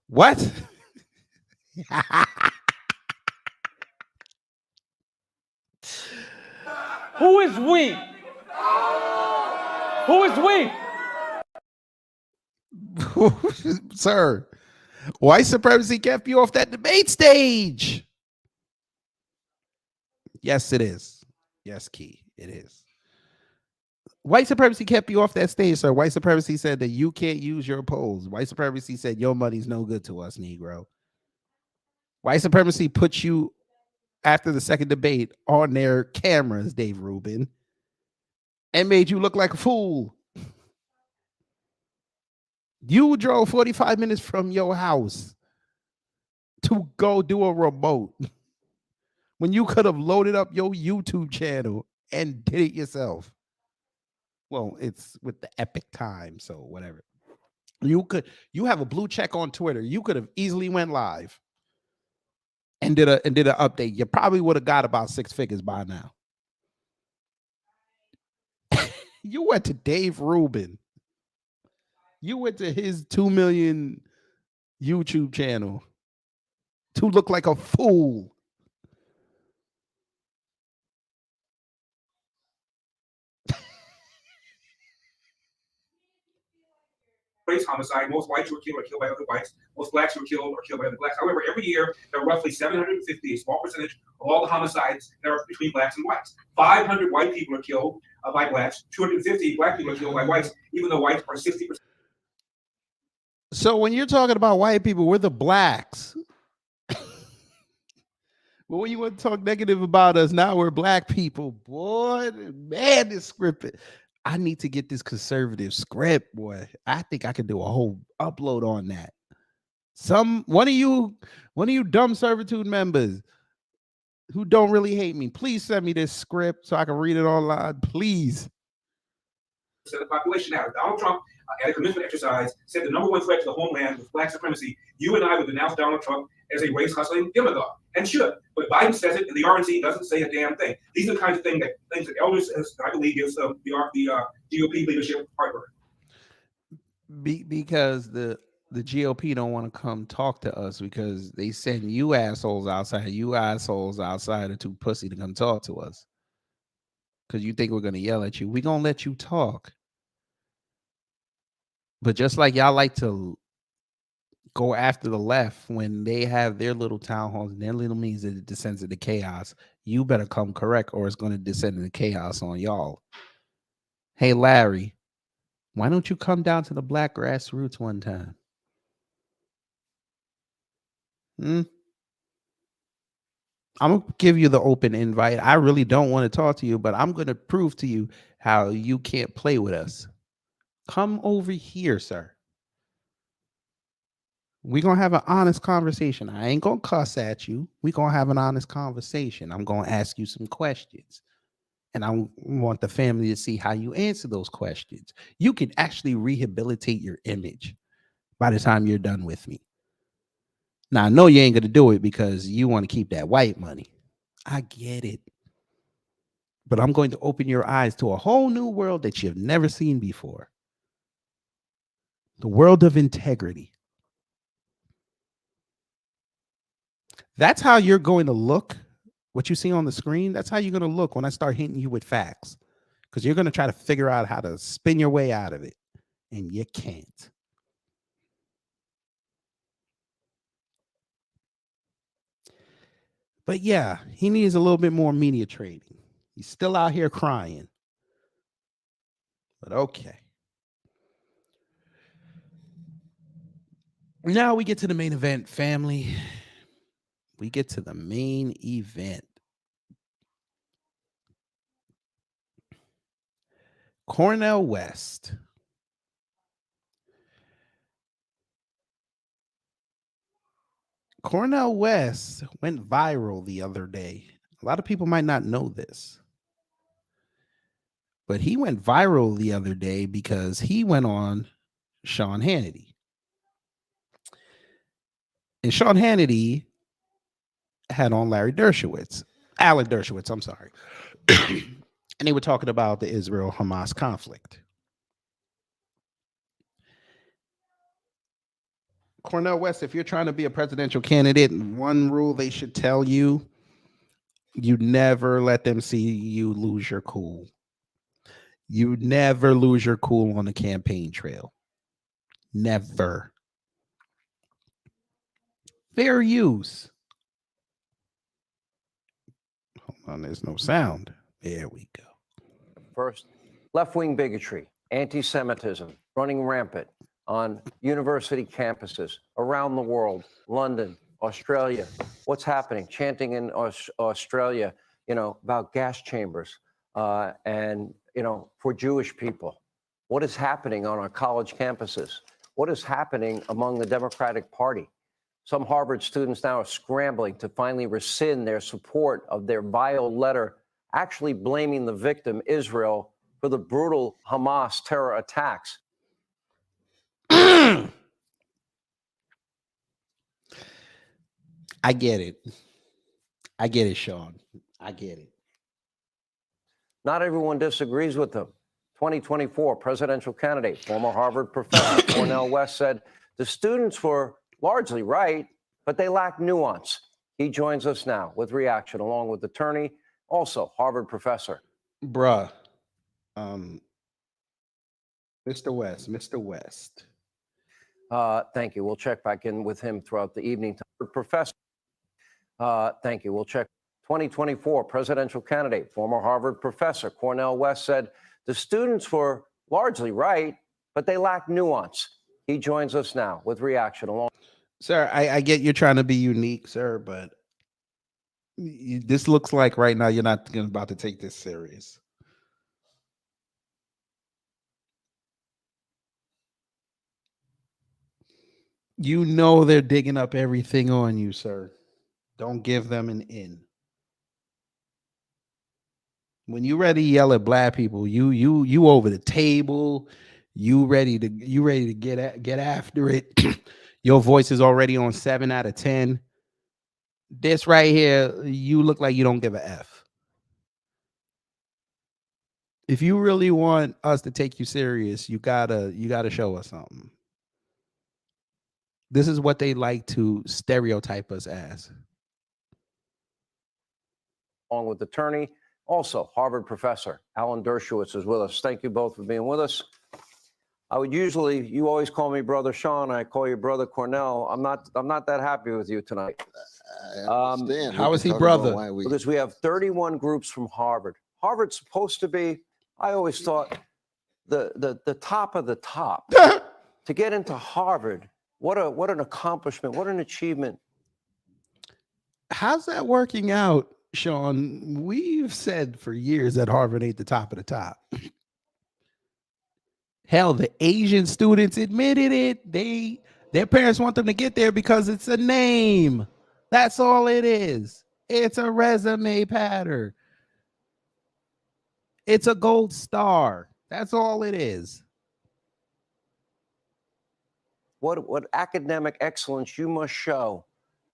What? Who is we? Who is we? Sir, white supremacy kept you off that debate stage. Yes, it is. Yes, Key, it is. White supremacy kept you off that stage, sir. White supremacy said that you can't use your polls. White supremacy said your money's no good to us, Negro. White supremacy put you, after the second debate, on their cameras, Dave Rubin, and made you look like a fool. You drove 45 minutes from your house to go do a remote when you could have loaded up your YouTube channel and did it yourself. Well, it's with the Epic Time, so whatever. You have a blue check on Twitter. You could have easily went live and did an update. You probably would have got about 6 figures by now. You went to Dave Rubin. You went to his 2 million YouTube channel to look like a fool. Race homicide. Most whites who were killed by other whites. Most blacks who were killed by other blacks. However, every year there are roughly 750, a small percentage of all the homicides that are between blacks and whites. 500 white people are killed by blacks. 250 black people are killed by whites, even though whites are 60%. So when you're talking about white people, we're the blacks. But when you want to talk negative about us, now we're black people. Boy, man, this script. I need to get this conservative script, boy. I think I could do a whole upload on that. One of you dumb servitude members who don't really hate me, please send me this script so I can read it online, please. The population now. Donald Trump, at a commencement exercise, said the number one threat to the homeland was black supremacy. You and I would denounce Donald Trump as a race-hustling demagogue, and should. But Biden says it, and the RNC doesn't say a damn thing. These are the kinds of things that elders, I believe, gives the GOP leadership heartburn. Because the GOP don't want to come talk to us because they send you assholes outside are too pussy to come talk to us. Because you think we're going to yell at you. We're going to let you talk. But just like y'all like to go after the left when they have their little town halls and their little meetings that it descends into chaos, you better come correct or it's going to descend into chaos on y'all. Hey, Larry, why don't you come down to the black grassroots one time? I'm going to give you the open invite. I really don't want to talk to you, but I'm going to prove to you how you can't play with us. Come over here, sir. We're going to have an honest conversation. I ain't going to cuss at you. We're going to have an honest conversation. I'm going to ask you some questions. And I want the family to see how you answer those questions. You can actually rehabilitate your image by the time you're done with me. Now, I know you ain't going to do it because you want to keep that white money. I get it. But I'm going to open your eyes to a whole new world that you've never seen before. The world of integrity. That's how you're going to look. What you see on the screen, that's how you're going to look when I start hitting you with facts. Because you're going to try to figure out how to spin your way out of it. And you can't. But yeah, he needs a little bit more media training. He's still out here crying. But okay. Now we get to the main event, family. we get to the main event. Cornel West. Cornel West went viral the other day. A lot of people might not know this, but he went viral the other day because he went on Sean Hannity. And Sean Hannity had on Alan Dershowitz, I'm sorry. And they were talking about the Israel-Hamas conflict. Cornel West, if you're trying to be a presidential candidate, one rule they should tell you, you never let them see you lose your cool. You never lose your cool on the campaign trail. Never. Fair use. Hold on, there's no sound. There we go. First, left-wing bigotry, anti-Semitism running rampant on university campuses around the world, London, Australia. What's happening? Chanting in Australia, about gas chambers and, for Jewish people. What is happening on our college campuses? What is happening among the Democratic Party? Some Harvard students now are scrambling to finally rescind their support of their vile letter, actually blaming the victim, Israel, for the brutal Hamas terror attacks. I get it. I get it, Sean. I get it. Not everyone disagrees with them. 2024 presidential candidate, former Harvard professor Cornel West said the students were largely right, but they lack nuance. He joins us now with reaction, along with attorney, also Harvard professor. Bruh. Mr. West. Thank you. We'll check back in with him throughout the evening. Professor, thank you. We'll check. 2024 presidential candidate, former Harvard professor Cornel West said the students were largely right, but they lack nuance. He joins us now with reaction, along. Sir, I get you're trying to be unique, sir, but this looks like right now you're not about to take this serious. You know they're digging up everything on you, sir. Don't give them an in. When you ready to yell at black people, you over the table, you ready to get after it. Your voice is already on 7 out of 10. This right here, you look like you don't give a F. If you really want us to take you serious, you gotta show us something. This is what they like to stereotype us as. Along with attorney, also Harvard professor Alan Dershowitz is with us. Thank you both for being with us. You always call me Brother Sean. I call you Brother Cornel. I'm not that happy with you tonight. I understand. How is he brother? Because we have 31 groups from Harvard. Harvard's supposed to be, I always thought, the top of the top. To get into Harvard, what an accomplishment, what an achievement. How's that working out, Sean? We've said for years that Harvard ain't the top of the top. Hell, the Asian students admitted it. Their parents want them to get there because it's a name. That's all it is. It's a resume pattern. It's a gold star. That's all it is. What academic excellence you must show,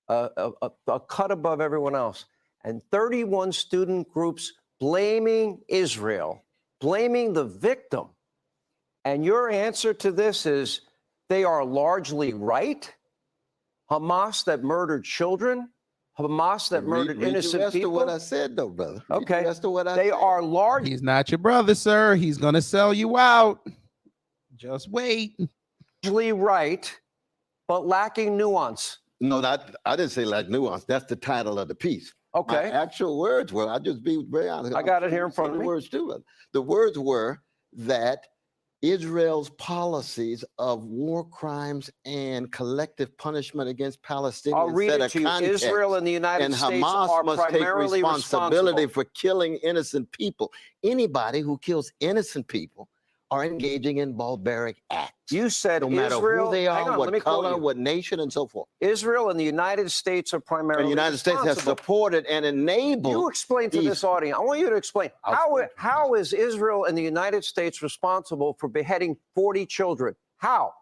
a cut above everyone else. And 31 student groups blaming Israel, blaming the victim. And your answer to this is they are largely right? Hamas that murdered children? Hamas that murdered innocent people? That's what I said, though, brother. Okay. That's what I said. They are large. He's not your brother, sir. He's going to sell you out. Just wait. Right, but lacking nuance. No, I didn't say lack nuance. That's the title of the piece. Okay. My actual words were, I'll just be very honest. I got it here in front of me. Words too. The words were that Israel's policies of war crimes and collective punishment against Palestinians. I'll read it to you. Israel and the United States are must take primarily responsibility responsible for killing innocent people. Anybody who kills innocent people are engaging in barbaric acts. You said no matter Israel, who they hang are, on, let me what quote color, you. what nation, and so forth. Israel and the United States are primarily And the United States has responsible. supported and enabled. You explain to this audience. I want you to explain how is Israel and the United States responsible for beheading 40 children? How?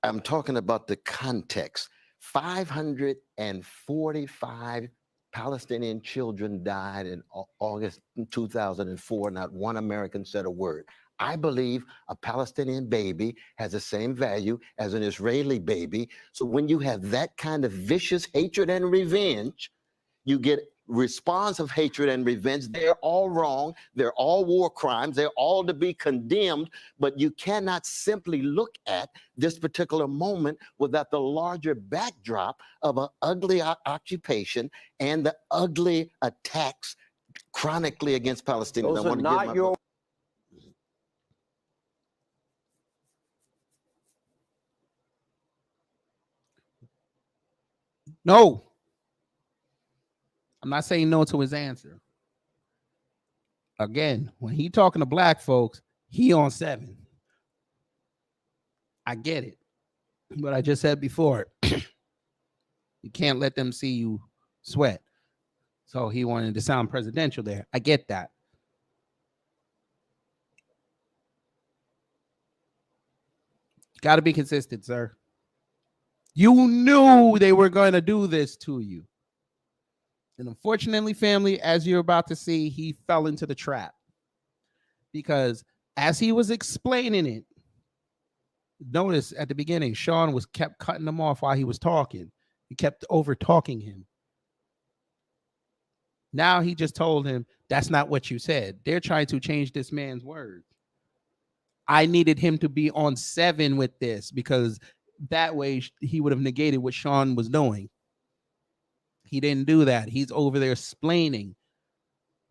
I'm talking about the context. 545 Palestinian children died in August 2004. Not one American said a word. I believe a Palestinian baby has the same value as an Israeli baby. So when you have that kind of vicious hatred and revenge, you get response of hatred and revenge. They're all wrong. They're all war crimes. They're all to be condemned. But you cannot simply look at this particular moment without the larger backdrop of an ugly occupation and the ugly attacks chronically against Palestinians. Those are not your. No. I'm not saying no to his answer. Again, when he talking to black folks, he on 7. I get it. But I just said before, you can't let them see you sweat. So he wanted to sound presidential there. I get that. Got to be consistent, sir. You knew they were going to do this to you. And unfortunately, family, as you're about to see, he fell into the trap. Because as he was explaining it, notice at the beginning, Sean kept cutting him off while he was talking. He kept over talking him. Now he just told him, that's not what you said. They're trying to change this man's words. I needed him to be on 7 with this because that way he would have negated what Sean was doing. He didn't do that. He's over there explaining.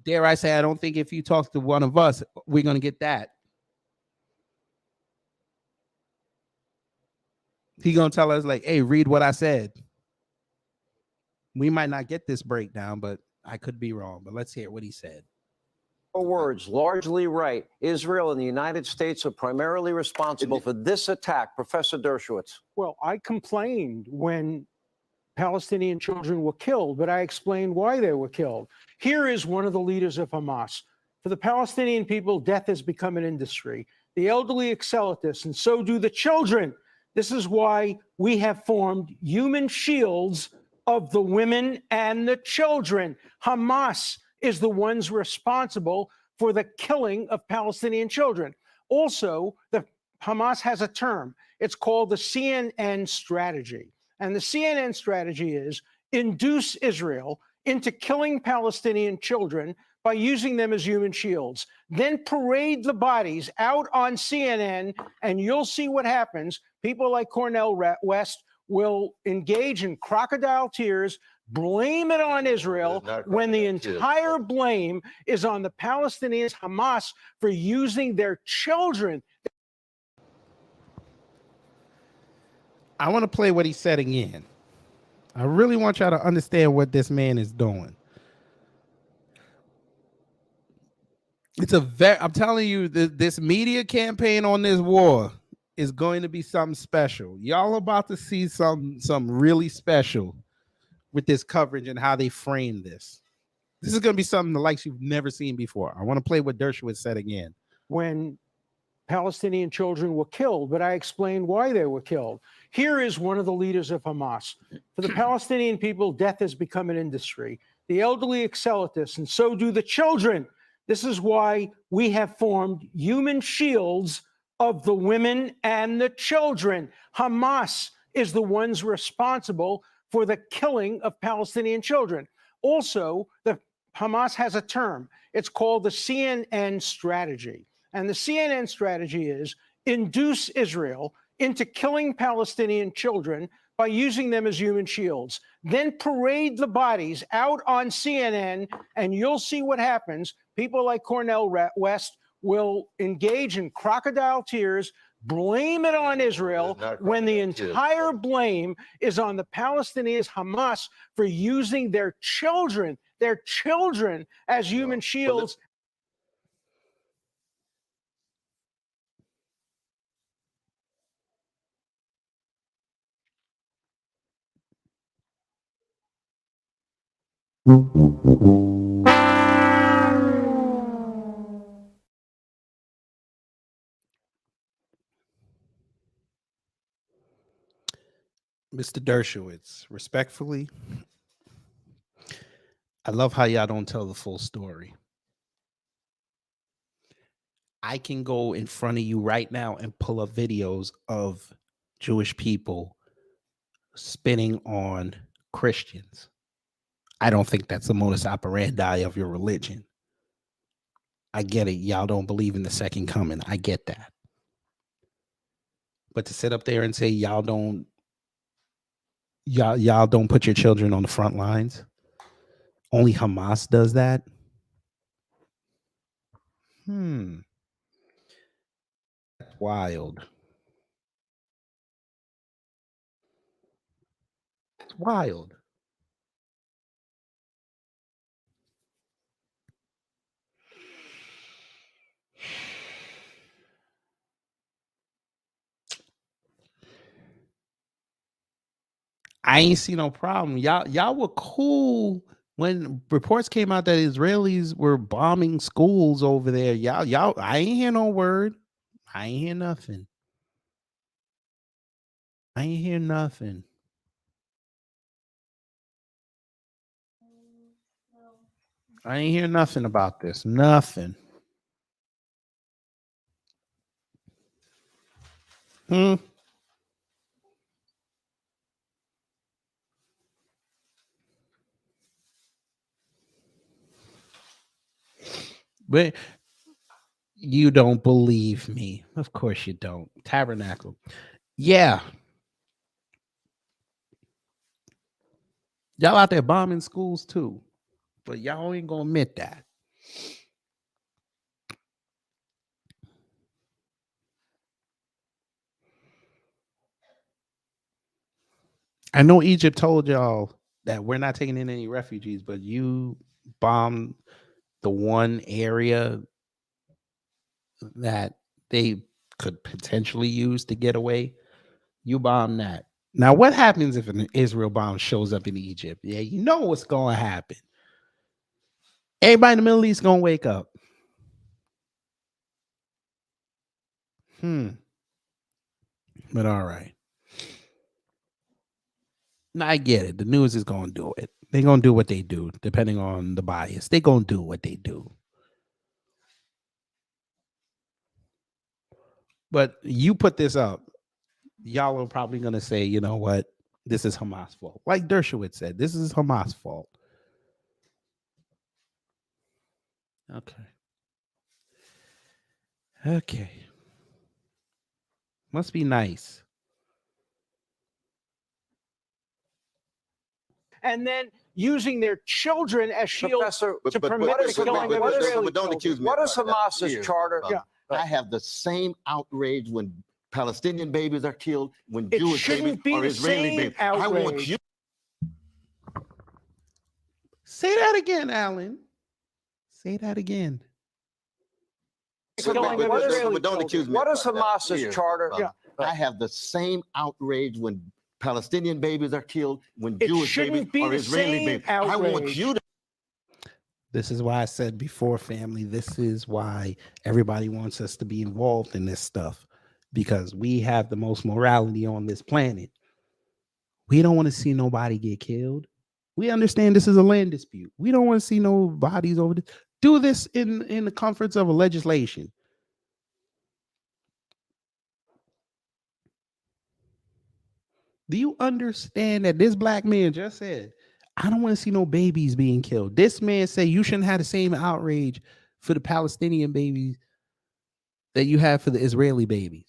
Dare I say, I don't think if you talk to one of us, we're going to get that. He's going to tell us like, hey, read what I said. We might not get this breakdown, but I could be wrong. But let's hear what he said. Words, largely right. Israel and the United States are primarily responsible for this attack. Professor Dershowitz. Well, I complained when Palestinian children were killed, but I explained why they were killed. Here is one of the leaders of Hamas. For the Palestinian people, death has become an industry. The elderly excel at this, and so do the children. This is why we have formed human shields of the women and the children. Hamas is the ones responsible for the killing of Palestinian children. Also, the Hamas has a term. It's called the CNN strategy. And the CNN strategy is induce Israel into killing Palestinian children by using them as human shields. Then parade the bodies out on CNN, and you'll see what happens. People like Cornel West will engage in crocodile tears, blame it on Israel when the entire blame is on the Palestinians, Hamas, for using their children. I want to play what he said again. I really want y'all to understand what this man is doing. It's I'm telling you, this media campaign on this war is going to be something special. Y'all about to see something really special with this coverage and how they frame this. This is going to be something the likes you've never seen before. I want to play what Dershowitz said again. When Palestinian children were killed, but I explained why they were killed. Here is one of the leaders of Hamas. For the Palestinian people, death has become an industry. The elderly excel at this, and so do the children. This is why we have formed human shields of the women and the children. Hamas is the ones responsible for the killing of Palestinian children. Also, the Hamas has a term. It's called the CNN strategy. And the CNN strategy is induce Israel into killing Palestinian children by using them as human shields. Then parade the bodies out on CNN, and you'll see what happens. People like Cornel West will engage in crocodile tears, blame it on Israel, when the entire blame is on the Palestinians, Hamas, for using their children as human shields. Mr. Dershowitz, respectfully, I love how y'all don't tell the full story. I can go in front of you right now and pull up videos of Jewish people spitting on Christians. I don't think that's the modus operandi of your religion. I get it. Y'all don't believe in the second coming. I get that. But to sit up there and say y'all don't put your children on the front lines, only Hamas does that. That's wild. It's wild. I ain't see no problem. Y'all were cool when reports came out that Israelis were bombing schools over there. Y'all, I ain't hear no word. I ain't hear nothing. I ain't hear nothing. I ain't hear nothing about this. Nothing. But you don't believe me. Of course you don't. Tabernacle. Yeah. Y'all out there bombing schools too. But y'all ain't gonna admit that. I know Egypt told y'all that we're not taking in any refugees, but you bombed the one area that they could potentially use to get away. You bombed that. Now, what happens if an Israel bomb shows up in Egypt? Yeah, you know what's going to happen. Everybody in the Middle East going to wake up. But all right. Now, I get it. The news is going to do it. They're going to do what they do, depending on the bias. They're going to do what they do. But you put this up, y'all are probably going to say, you know what? This is Hamas' fault. Like Dershowitz said, this is Hamas' fault. Okay. Must be nice. And then using their children as shields to permit the killing of Israeli don't accuse me. What is Hamas's charter? I have the same outrage when Palestinian babies are killed, when Jewish babies or Israeli babies. I want you. Say that again, Alan. Say that again. But don't accuse me. What is Hamas's charter? I have the same outrage when Palestinian babies are killed, when Jewish babies or Israeli babies. I want you to. This is why I said before, family, this is why everybody wants us to be involved in this stuff, because we have the most morality on this planet. We don't want to see nobody get killed. We understand this is a land dispute. We don't want to see no bodies over this. Do this in the comforts of a legislation. Do you understand that this black man just said, I don't want to see no babies being killed? This man said you shouldn't have the same outrage for the Palestinian babies that you have for the Israeli babies.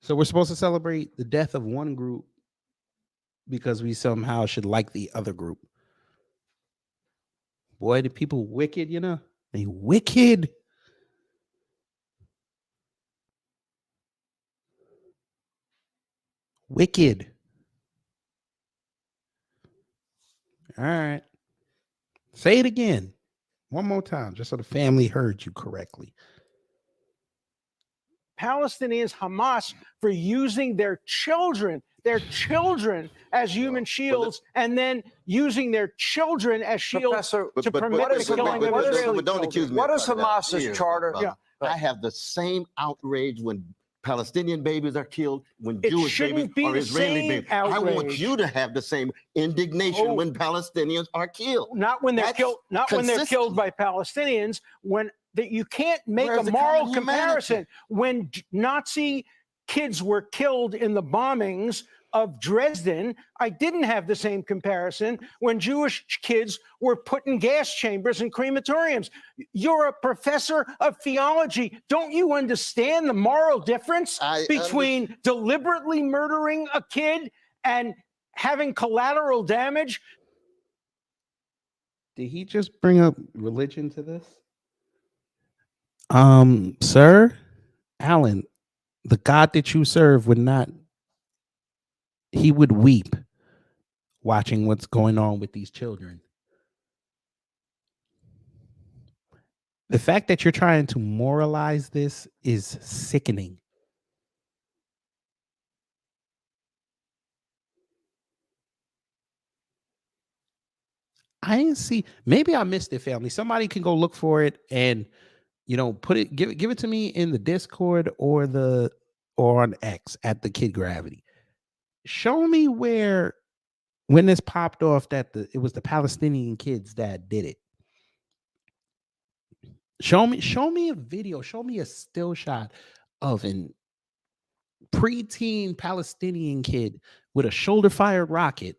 So we're supposed to celebrate the death of one group because we somehow should like the other group. Boy, the people wicked, you know. They wicked. Wicked. All right. Say it again. One more time, just so the family heard you correctly. Palestinians, Hamas, for using their children as human shields, and then using their children as shields to permit the killing of Israeli don't accuse me. What of is part of that. Hamas's Here, charter? brother. Yeah. I have the same outrage when Palestinian babies are killed, when It Jewish shouldn't babies be or the Israeli same babies. I want outrage. you to have the same indignation when Palestinians are killed. Not when they're That's killed. Not when they're killed consistent. by Palestinians. When that you can't make Where's a the moral common humanity? comparison. When Nazi kids were killed in the bombings of Dresden, I didn't have the same comparison when Jewish kids were put in gas chambers and crematoriums. You're a professor of theology. Don't you understand the moral difference between deliberately murdering a kid and having collateral damage? Did he just bring up religion to this? Sir, Alan, the God that you serve would not, he would weep watching what's going on with these children. The fact that you're trying to moralize this is sickening. I didn't see, maybe I missed it, family. Somebody can go look for it and, you know, give it to me in the Discord or on X at the Kid Gravity. Show me where, when this popped off, that it was the Palestinian kids that did it. Show me a video, show me a still shot of an preteen Palestinian kid with a shoulder fired rocket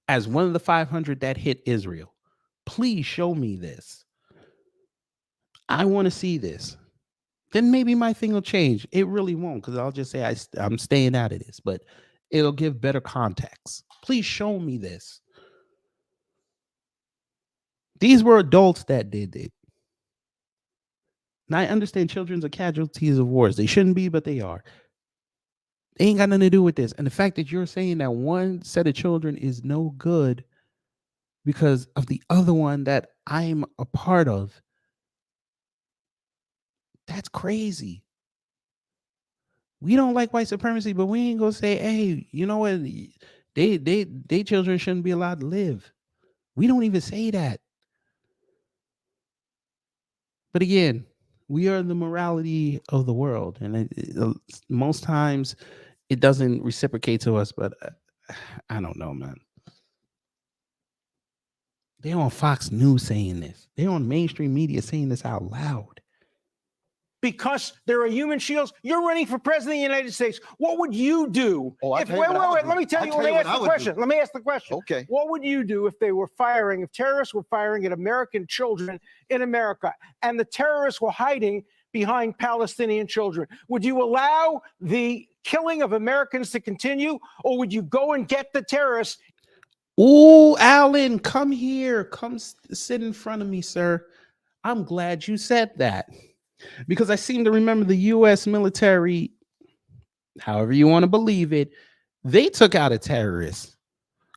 as one of the 500 that hit Israel. Please show me this. I want to see this. Then maybe my thing will change. It really won't, because I'll just say I'm staying out of this, but it'll give better context. Please show me this. These were adults that did it. Now I understand children are casualties of wars. They shouldn't be, but they are. They ain't got nothing to do with this. And the fact that you're saying that one set of children is no good because of the other one that I'm a part of, that's crazy. We don't like white supremacy, but we ain't gonna say, hey, you know what? They children shouldn't be allowed to live. We don't even say that. But again, we are the morality of the world, and most times it doesn't reciprocate to us. But I don't know, man. They're on Fox News saying this. They're on mainstream media saying this out loud. Because there are human shields. You're running for president of the United States. What would you do? Wait, let me tell you. Let me ask the question. Let me ask the question. Okay. What would you do if terrorists were firing at American children in America, and the terrorists were hiding behind Palestinian children? Would you allow the killing of Americans to continue, or would you go and get the terrorists? Ooh, Alan, come here. Come sit in front of me, sir. I'm glad you said that. Because I seem to remember the U.S. military, however you want to believe it, they took out a terrorist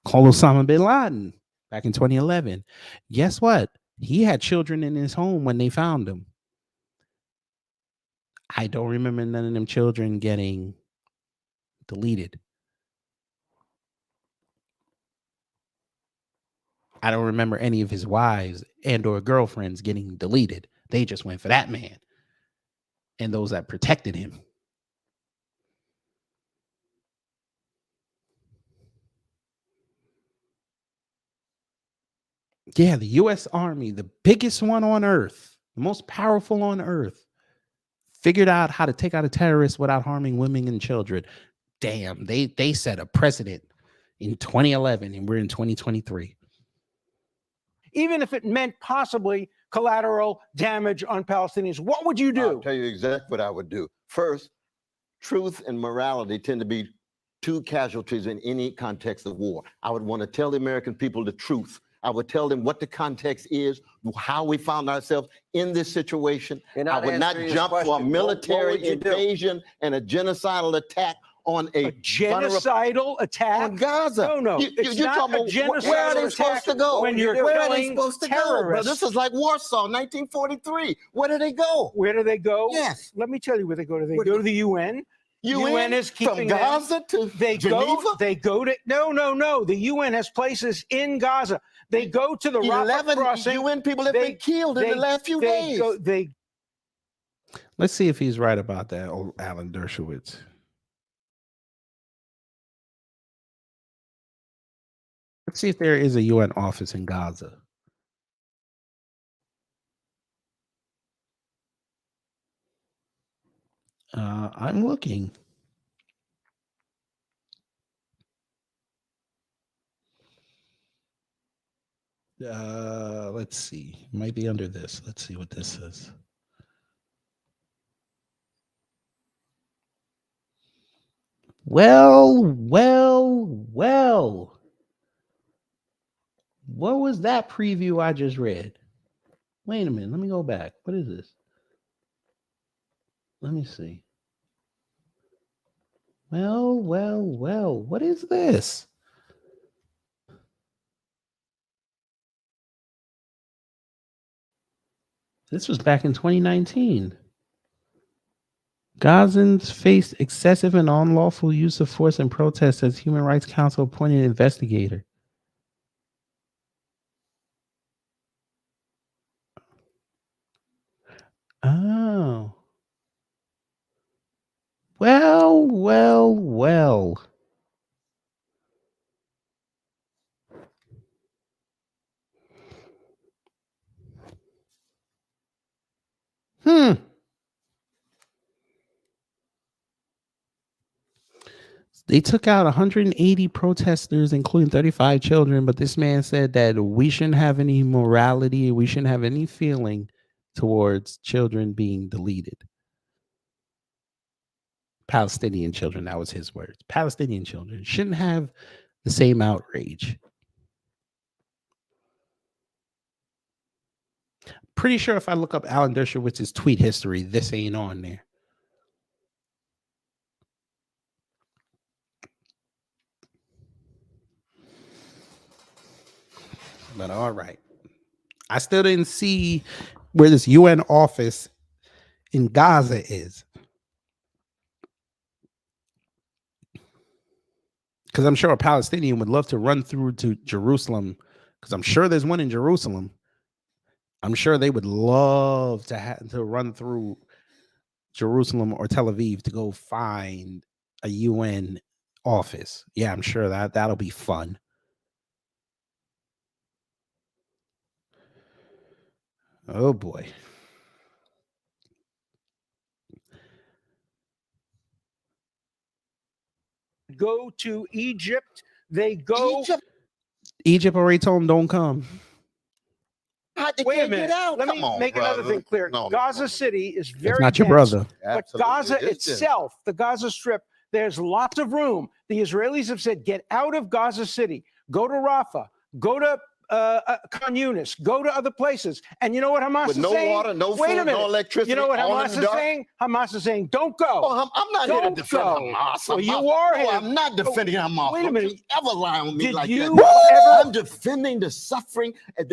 called Osama bin Laden back in 2011. Guess what? He had children in his home when they found him. I don't remember none of them children getting deleted. I don't remember any of his wives and or girlfriends getting deleted. They just went for that man and those that protected him. Yeah, the U.S. Army, the biggest one on earth, the most powerful on earth, figured out how to take out a terrorist without harming women and children. Damn, they set a precedent in 2011, and we're in 2023. Even if it meant possibly collateral damage on Palestinians, what would you do? I'll tell you exactly what I would do. First, truth and morality tend to be two casualties in any context of war. I would want to tell the American people the truth. I would tell them what the context is, how we found ourselves in this situation. You're I not would not answering his jump for a question. What military would you do? invasion and a genocidal attack on a genocidal attack on Gaza. No, it's not talking a about genocidal where are they attack supposed to go? when you're where are they killing supposed to go? Bro, terrorists. this is like Warsaw, 1943. Where do they go? Where do they go? Yes. Let me tell you where they go. They go to the UN. UN is keeping from Gaza to Geneva? They go to no. The UN has places in Gaza. They go to the Rafah 11 crossing. UN people have been killed in the last few days. Let's see if he's right about that, old Alan Dershowitz. Let's see if there is a UN office in Gaza. I'm looking. Let's see. Might be under this. Let's see what this says. Well. What was that preview I just read? Wait a minute. Let me go back. What is this? Let me see. Well. What is this? This was back in 2019. Gazans faced excessive and unlawful use of force in protests as Human Rights Council appointed investigator. Oh. Well. They took out 180 protesters, including 35 children, but this man said that we shouldn't have any morality, we shouldn't have any feeling towards children being deleted. Palestinian children, that was his words. Palestinian children shouldn't have the same outrage. Pretty sure if I look up Alan Dershowitz's tweet history, this ain't on there. But all right. I still didn't see where this UN office in Gaza is. Because I'm sure a Palestinian would love to run through to Jerusalem, because I'm sure there's one in Jerusalem. I'm sure they would love to run through Jerusalem or Tel Aviv to go find a UN office. Yeah, I'm sure that'll be fun. Oh boy. Go to Egypt. They go. Egypt already told them don't come. Wait a minute. Let me make another thing clear. No, Gaza City is very It's not your dense, brother. But Absolutely. Gaza It is dense. itself, the Gaza Strip, there's lots of room. The Israelis have said, get out of Gaza City. Go to Rafah. Go to Khan Yunis. Go to other places. And you know what Hamas With is no saying? water, no Wait a food, minute. no electricity, You know what all in Hamas the is dark? saying? Hamas is saying, don't go. Oh, I'm not here to Don't defend go. Hamas. Well, you are here. I'm not defending Hamas. Wait a Don't minute. you ever lie on me Did like you that. ever- I'm defending the suffering of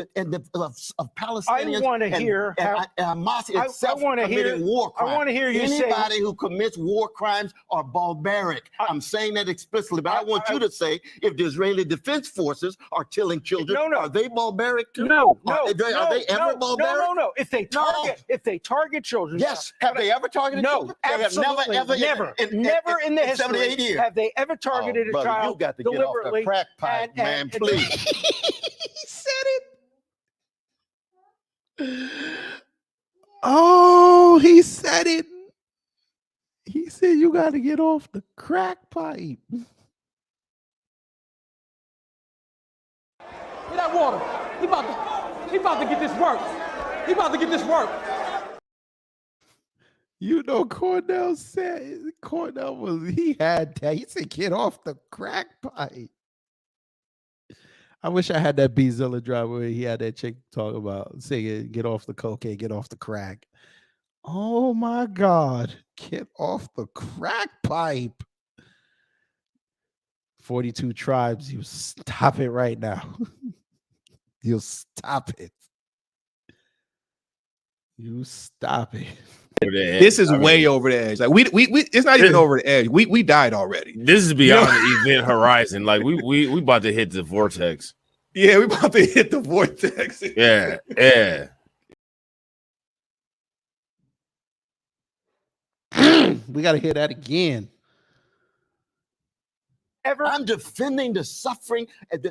Palestinians. I want to hear how. Hamas I itself wanna committing hear- war crimes. I want to hear you say. Anybody who commits war crimes are barbaric. I'm saying that explicitly, but I want you to say if the Israeli Defense Forces are killing children, are they barbaric too? No. Are they ever barbaric? No. If they target children. Yes. Have they ever targeted children? They have Absolutely. never in the history 78 years. have they ever targeted a brother, child you got to get off deliberately. the crack pipe, man, please. He said it. Oh, he said it. He said you got to get off the crack pipe. Get that water. He about to get this work. He about to get this work. You know, Cornel said he had that. He said, get off the crack pipe. I wish I had that B Zilla drop where he had that chick talk about singing, get off the cocaine, get off the crack. Oh my God. Get off the crack pipe. 42 tribes. You stop it right now. You stop it. You stop it. This is way over the edge. Like we it's not even over the edge. We died already. This is beyond the event horizon. Like we about to hit the vortex. Yeah, we about to hit the vortex. Yeah. We got to hear that again. I'm defending the suffering of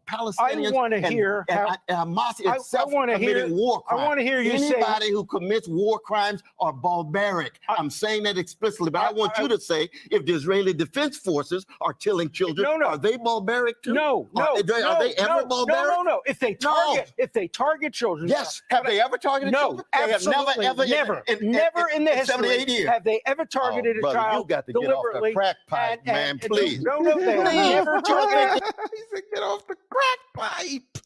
Palestinians. I want to hear Hamas itself committing war crimes. I want to hear you say anybody who commits war crimes are barbaric. I'm saying that explicitly, but I want you to say if the Israeli Defense Forces are killing children, are they barbaric too? No. Are they ever barbaric? No. If they target children, yes. Have they ever targeted children? Absolutely. Never in the history have they ever targeted a child you got to get off the deliberately. crack pipe, man. Please. No, they have never targeted. He said, get off the crack pipe.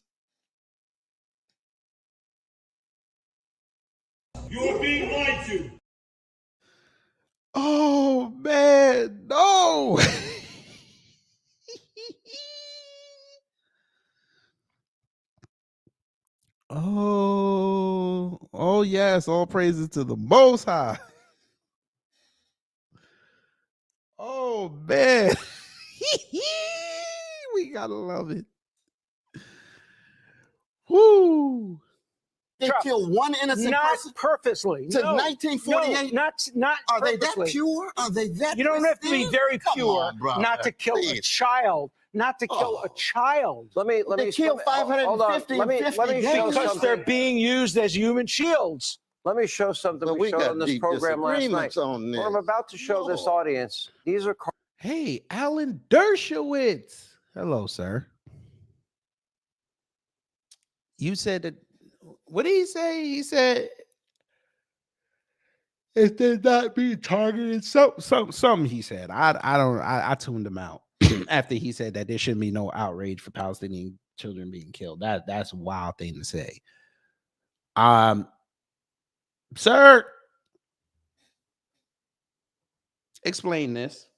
You are being lied to. Oh man, no. Oh yes, all praises to the Most High. Oh man. We gotta love it. Woo. They killed one innocent person purposely. Since 1948. Not Are they purposely. that pure? Are they that? You don't have to be very pure not to kill a Please. child. Not to kill a child. Let me killed 550 in 50 days. Because they're being used as human shields. Let me show something we showed on this program last night. What I'm about to show this audience, these are Hey, Alan Dershowitz. Hello, sir. You said that. What did he say? He said it did not be targeted. Some he said. I tuned him out after he said that there shouldn't be no outrage for Palestinian children being killed. That's a wild thing to say. Sir, explain this.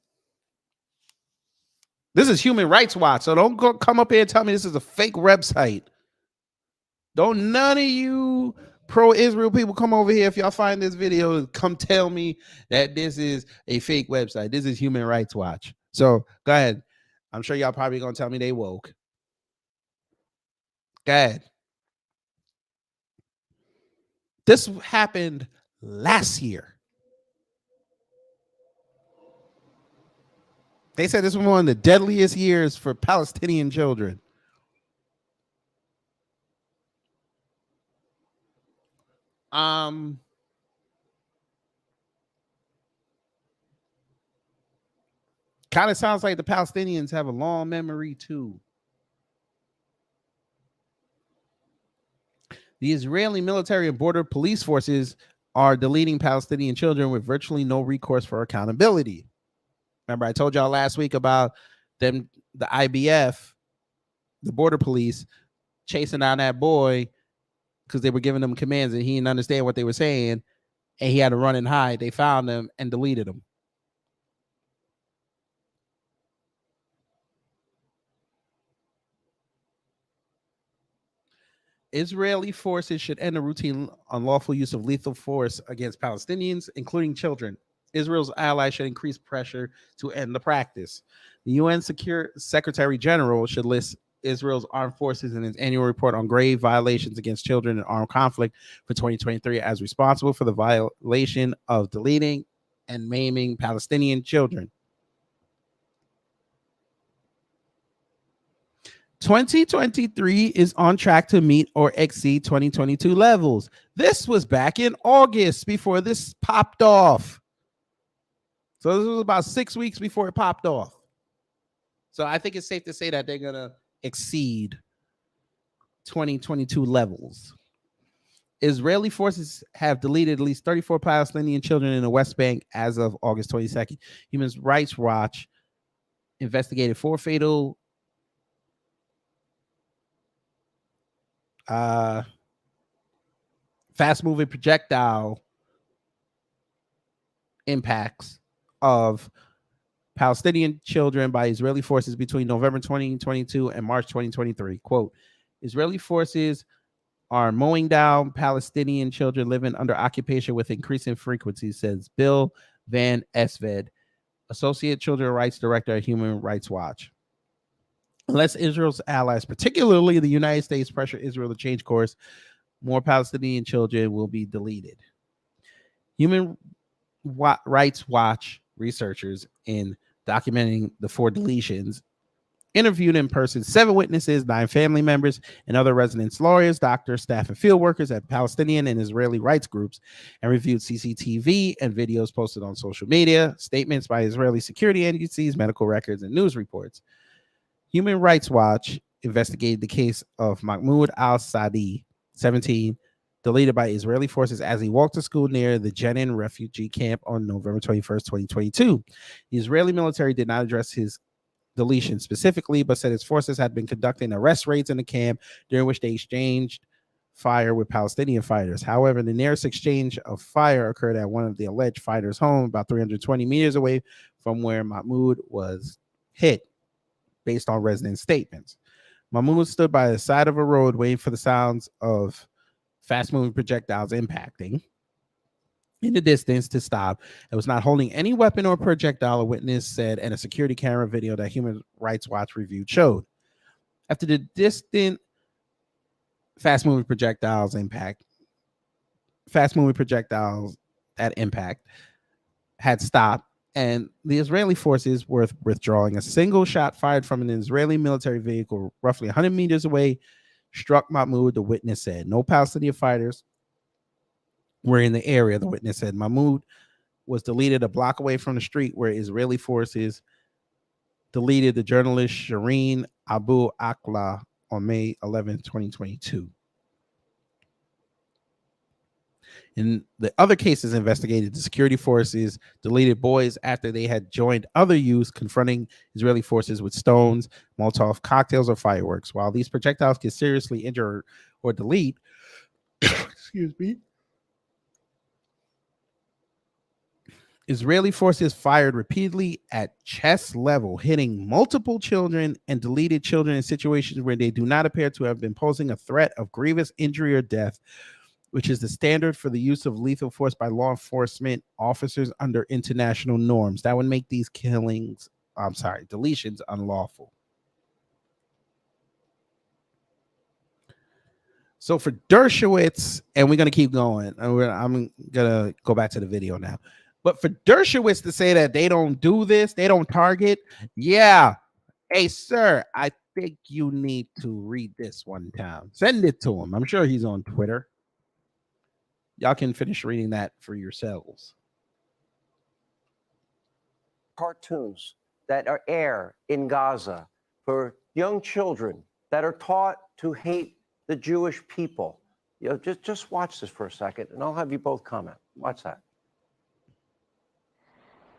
This is Human Rights Watch, so don't come up here and tell me this is a fake website. Don't none of you pro-Israel people come over here if y'all find this video, come tell me that this is a fake website. This is Human Rights Watch. So go ahead. I'm sure y'all probably gonna tell me they woke. Go ahead. This happened last year. They said this was one of the deadliest years for Palestinian children. Kind of sounds like the Palestinians have a long memory too. The Israeli military and border police forces are deleting Palestinian children with virtually no recourse for accountability. Remember, I told y'all last week about them, the IBF, the border police, chasing down that boy because they were giving him commands and he didn't understand what they were saying, and he had to run and hide. They found him and deleted him. Israeli forces should end the routine unlawful use of lethal force against Palestinians, including children. Israel's allies should increase pressure to end the practice. The UN Secretary General should list Israel's armed forces in its annual report on grave violations against children in armed conflict for 2023 as responsible for the violation of deleting and maiming Palestinian children. 2023 is on track to meet or exceed 2022 levels. This was back in August before this popped off. So this was about 6 weeks before it popped off. So I think it's safe to say that they're going to exceed 2022 levels. Israeli forces have deleted at least 34 Palestinian children in the West Bank as of August 22nd. Human Rights Watch investigated 4 fatal fast-moving projectile impacts of Palestinian children by Israeli forces between November 2022 and March 2023. Quote, Israeli forces are mowing down Palestinian children living under occupation with increasing frequency, says Bill Van Esved, Associate Children's Rights Director at Human Rights Watch. Unless Israel's allies, particularly the United States, pressure Israel to change course, more Palestinian children will be deleted. Human Rights Watch researchers, in documenting the 4 deletions, interviewed in person 7 witnesses, 9 family members, and other residents, lawyers, doctors, staff, and field workers at Palestinian and Israeli rights groups, and reviewed CCTV and videos posted on social media, statements by Israeli security agencies, medical records, and news reports. Human Rights Watch investigated the case of Mahmoud al-Sadi, 17, deleted by Israeli forces as he walked to school near the Jenin refugee camp on November 21st, 2022. The Israeli military did not address his deletion specifically, but said its forces had been conducting arrest raids in the camp during which they exchanged fire with Palestinian fighters. However, the nearest exchange of fire occurred at one of the alleged fighters' home, about 320 meters away from where Mahmoud was hit, based on resident statements. Mahmoud stood by the side of a road waiting for the sounds of fast-moving projectiles impacting in the distance to stop. It was not holding any weapon or projectile, a witness said, and a security camera video that Human Rights Watch reviewed showed. After the distant fast-moving projectiles at impact had stopped, and the Israeli forces were withdrawing, a single shot fired from an Israeli military vehicle roughly 100 meters away struck Mahmoud, the witness said. No Palestinian fighters were in the area, the witness said. Mahmoud was deleted a block away from the street where Israeli forces deleted the journalist Shireen Abu Akleh on May 11, 2022. In the other cases investigated, the security forces deleted boys after they had joined other youths confronting Israeli forces with stones, Molotov cocktails, or fireworks. While these projectiles can seriously injure or delete, excuse me, Israeli forces fired repeatedly at chest level, hitting multiple children and deleted children in situations where they do not appear to have been posing a threat of grievous injury or death, which is the standard for the use of lethal force by law enforcement officers under international norms. That would make these deletions unlawful. So for Dershowitz, and we're going to keep going, and I'm going to go back to the video now. But for Dershowitz to say that they don't do this, they don't target, yeah. Hey, sir, I think you need to read this one time. Send it to him. I'm sure he's on Twitter. Y'all can finish reading that for yourselves. Cartoons that are air in Gaza for young children that are taught to hate the Jewish people. You know, just watch this for a second, and I'll have you both comment. Watch that.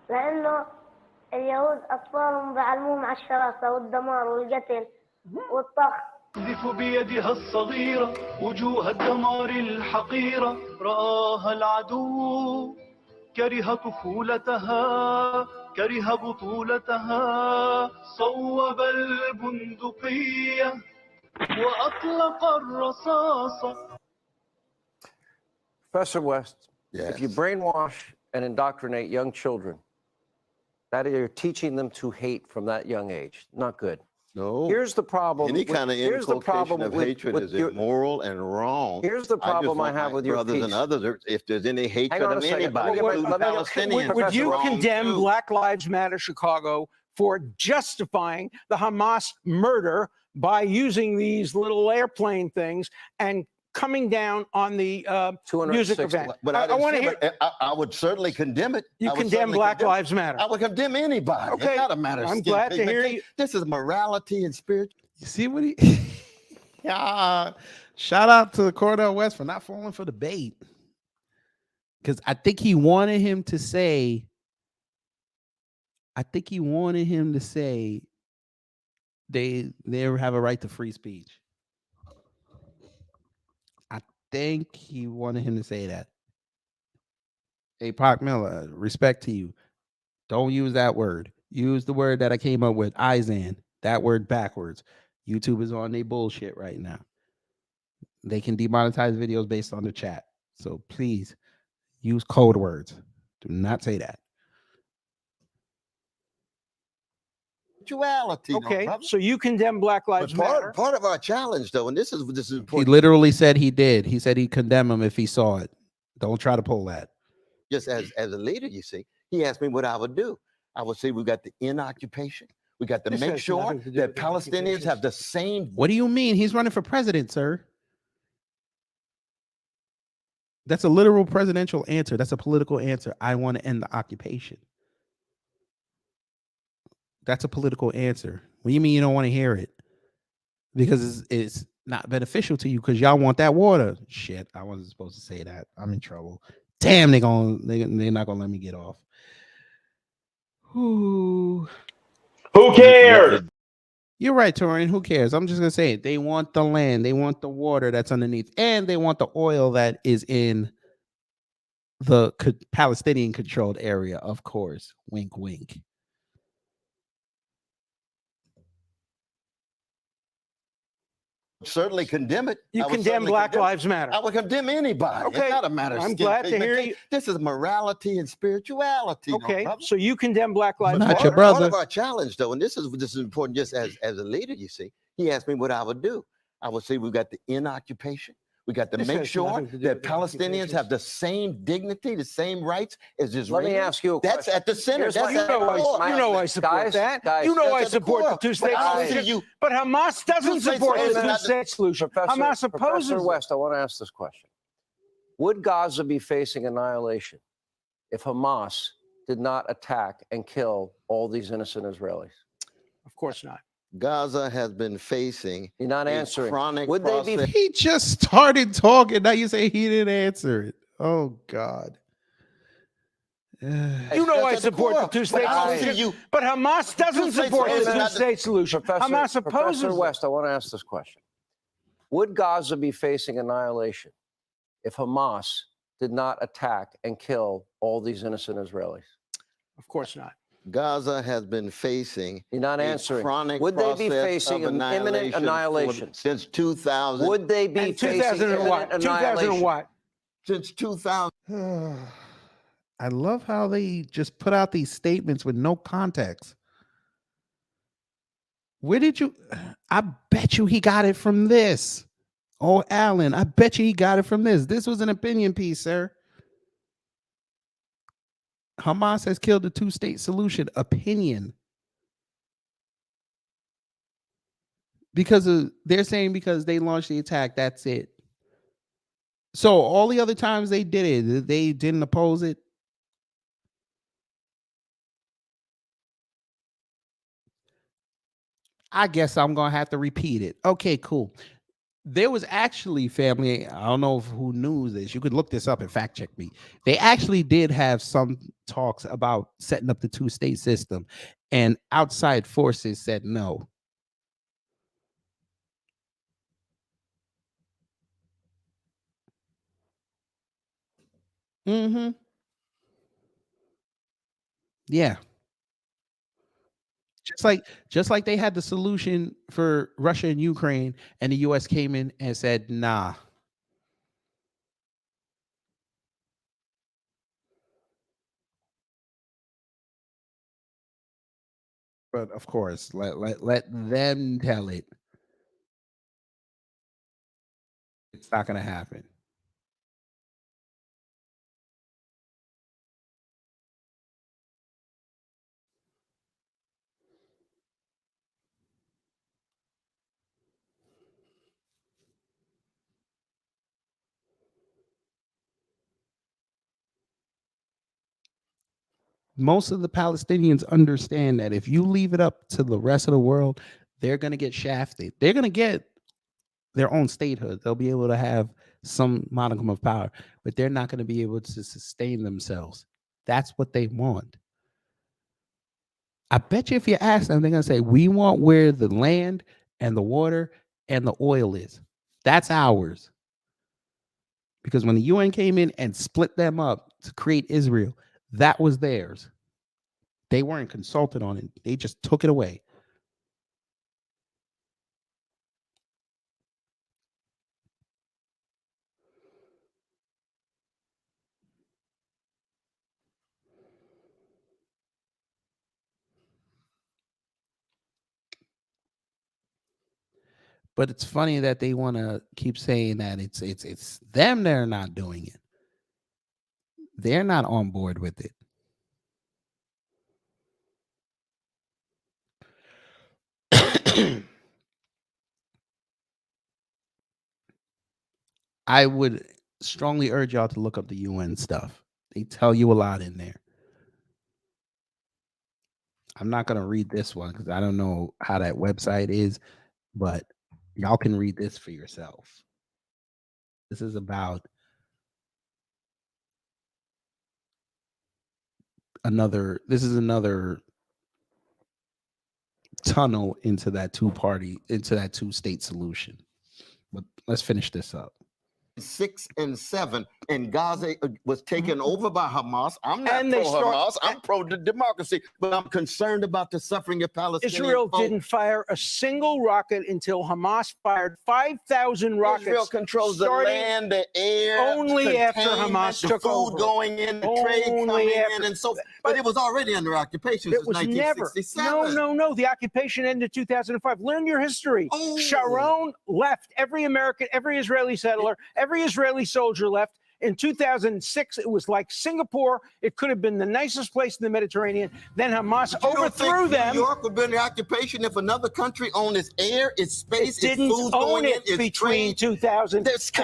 لأنه اليهود أطفالهم بعلموهم على الشراسة والدمار والقتل والطخ. تقذف بيدها الصغيرة وجوه الدمار الحقيرة رآها العدو كره طفولتها كره بطولتها صوب البندقية وأطلق الرصاصة. Professor West, if you brainwash and indoctrinate young children, that you're teaching them to hate from that young age. Not good. No. Here's the problem. Any kind of inculcation of hatred is immoral and wrong. Here's the problem I have with your brothers and others. If there's any hatred of anybody, would you condemn Black Lives Matter Chicago for justifying the Hamas murder by using these little airplane things and coming down on the music event? But I want to hear. I would certainly condemn it. You condemn Black Lives Matter. I would condemn anybody. Okay. It's not a matter of I'm glad to hear you. This is morality and spirit. You see what he? Shout out to Cornel West for not falling for the bait, because I think he wanted him to say. They have a right to free speech. think he wanted him to say that. Hey, Pac Miller, respect to you. Don't use that word. Use the word that I came up with, Izan. That word backwards. YouTube is on their bullshit right now. They can demonetize videos based on the chat. So please use code words. Do not say that. Duality, Okay, brother. so you condemn Black Lives Matter. Part of our challenge, though, and this is He important. literally said he did. He said he'd condemn him if he saw it. Don't try to pull that. Just as a leader, you see, he asked me what I would do. I would say we got the in occupation. We got to This make has sure nothing to do that with the Palestinians occupations. have the same. What do you mean? He's running for president, sir. That's a literal presidential answer. That's a political answer. I want to end the occupation. That's a political answer. What do you mean you don't want to hear it? Because it's not beneficial to you because y'all want that water. Shit, I wasn't supposed to say that. I'm in trouble. Damn, they're not gonna let me get off. Who cares? You're right, Torian. Who cares? I'm just gonna say it. They want the land, they want the water that's underneath, and they want the oil that is in the Palestinian controlled area, of course. Wink, wink. Certainly condemn it. You I would condemn certainly Black condemn it. Lives Matter. I would condemn anybody. Okay, It's not a matter of I'm skin glad to pigment. hear you. This is morality and spirituality. Okay, brother. so you condemn Black Lives Not Matter. your brother. Part of our challenge, though, and this is important. Just as a leader, you see, he asked me what I would do. I would say we got the in occupation. We got to This make has sure nothing to do that with the Palestinians have the same dignity, the same rights as Israelis. Let me ask you a That's question. at the center. Here's That's what- You at the core. know I support that. guys, You know that's I at the support the core. two-state But I see solution. you- But Hamas doesn't two-state support the solution. two-state solution. Hamas opposes Professor it. West, I want to ask this question. Would Gaza be facing annihilation if Hamas did not attack and kill all these innocent Israelis? Of course not. Gaza has been facing You're not a answering. chronic Would they be process. He just started talking. Now you say he didn't answer it. Oh God. You know I That's at the support the core. two-state But I see solution. you- But Hamas doesn't Two-state support the solution. two-state solution. Hamas opposes Professor it. West, I want to ask this question. Would Gaza be facing annihilation if Hamas did not attack and kill all these innocent Israelis? Of course not. Gaza has been facing You're not a answering. chronic Would they be process facing of an imminent annihilation? since 2000. Would they be And facing 2000 and what? imminent 2000 and annihilation? what? Since 2000. I love how they just put out these statements with no context. Where did you? I bet you he got it from this. Oh, Alan, I bet you he got it from this. This was an opinion piece, sir. Hamas has killed the two-state solution. Opinion. Because they're saying because they launched the attack, that's it. So all the other times they did it, they didn't oppose it. I guess I'm gonna have to repeat it. Okay, cool. There was actually, family, I don't know who knew this. You could look this up and fact check me. They actually did have some talks about setting up the two-state system, and outside forces said no. Mm-hmm. Yeah. Just like they had the solution for Russia and Ukraine, and the US came in and said, nah. But of course, let them tell it. It's not gonna happen. Most of the Palestinians understand that if you leave it up to the rest of the world, they're going to get shafted. They're going to get their own statehood. They'll be able to have some modicum of power, but they're not going to be able to sustain themselves. That's what they want. I bet you if you ask them, they're going to say, we want where the land and the water and the oil is. That's ours. Because when the UN came in and split them up to create Israel, that was theirs. They weren't consulted on it. They just took it away. But it's funny that they want to keep saying that it's them that are not doing it. They're not on board with it. I would strongly urge y'all to look up the UN stuff. They tell you a lot in there. I'm not going to read this one because I don't know how that website is, but y'all can read this for yourself. This is about another tunnel into that two-state solution. But let's finish this up. 6 and 7, and Gaza was taken over by Hamas. I'm not And they pro-Hamas. I'm pro-democracy, but I'm concerned about the suffering of Palestinians. Israel didn't fire a single rocket until Hamas fired 5,000 rockets. Israel controls the land, the air, only after Hamas the took food over. going in, the trade coming in, and so. But it was already under occupation since 1967. No. The occupation ended in 2005. Learn your history. Sharon left. Every Israeli settler, every Israeli soldier left. In 2006, it was like Singapore. It could have been the nicest place in the Mediterranean. Then Hamas overthrew them. New York would be in the occupation if another country owned its air, its space, it didn't its food own going it in, its between 2006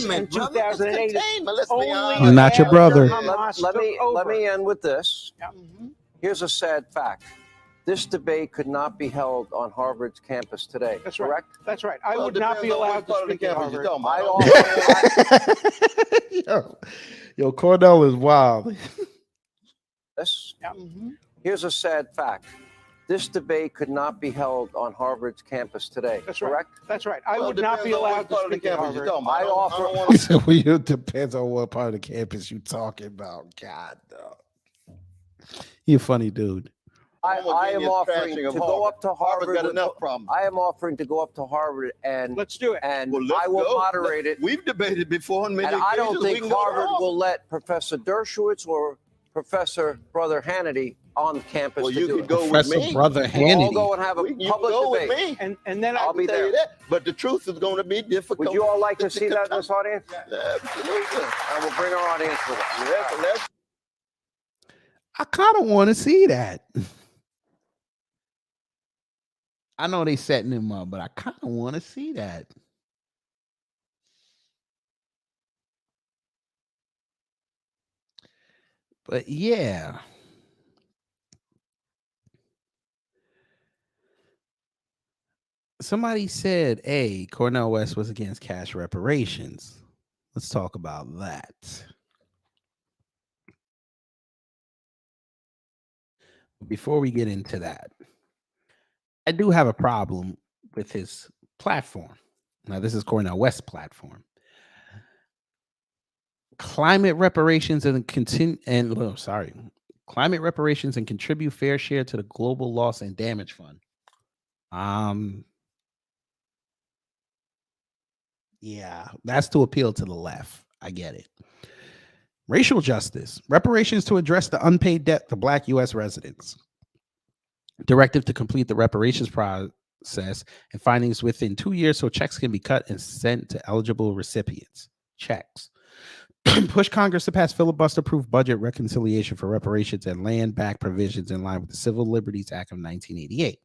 and 2008. I'm not your brother. Let me end with this. Here's a sad fact. This debate could not be held on Harvard's campus today. That's correct? Right. That's right. I would not be allowed to speak at Harvard. Yo, Cornel is wild. Here's a sad fact. This debate could not be held on Harvard's campus today. That's correct? Right. That's right. I would not be allowed to speak at Harvard. I offer. He said, well, it depends on what part of the campus you're talking about. God, no. You a funny dude. I am offering to go up to Harvard. Got enough problems. I am offering to go up to Harvard and let's do it. And I will moderate it. We've debated before on many occasions. I don't think Harvard will let Professor Dershowitz or Professor Brother Hannity on campus. Well, to you do could it. go with me. Brother Hannity. We'll all go and have a public with debate. me. And then I'll be there. That. But the truth is going to be difficult. Would you all like to see that in this audience? Absolutely. And we'll bring our audience with us. I kind of want to see that. I know they setting him up, but I kind of want to see that. But yeah. Somebody said, hey, Cornel West was against cash reparations. Let's talk about that. Before we get into that, I do have a problem with his platform. Now, this is Cornel West's platform. Climate reparations and climate reparations and contribute fair share to the global loss and damage fund. Yeah, that's to appeal to the left. I get it. Racial justice, reparations to address the unpaid debt to Black U.S. residents. Directive to complete the reparations process and findings within 2 years so checks can be cut and sent to eligible recipients. Checks. Push Congress to pass filibuster-proof budget reconciliation for reparations and land back provisions in line with the Civil Liberties Act of 1988.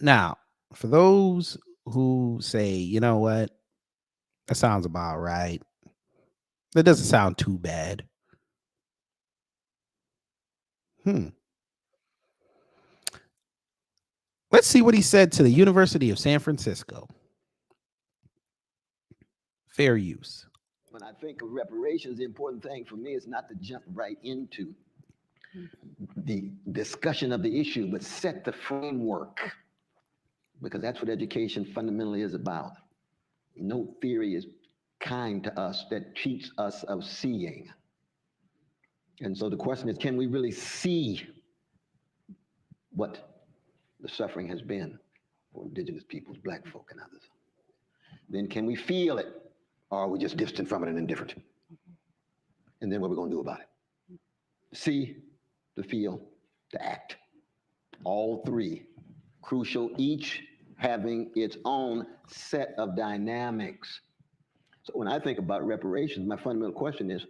Now, for those who say, you know what, that sounds about right. That doesn't sound too bad. Let's see what he said to the University of San Francisco. Fair use. When I think of reparations, the important thing for me is not to jump right into the discussion of the issue, but set the framework because that's what education fundamentally is about. No theory is kind to us that cheats us of seeing. And so the question is, can we really see what the suffering has been for indigenous peoples, black folk and others? Then can we feel it, or are we just distant from it and indifferent? And then what are we going to do about it? See, to feel, to act. All three crucial, each having its own set of dynamics. So when I think about reparations, my fundamental question is,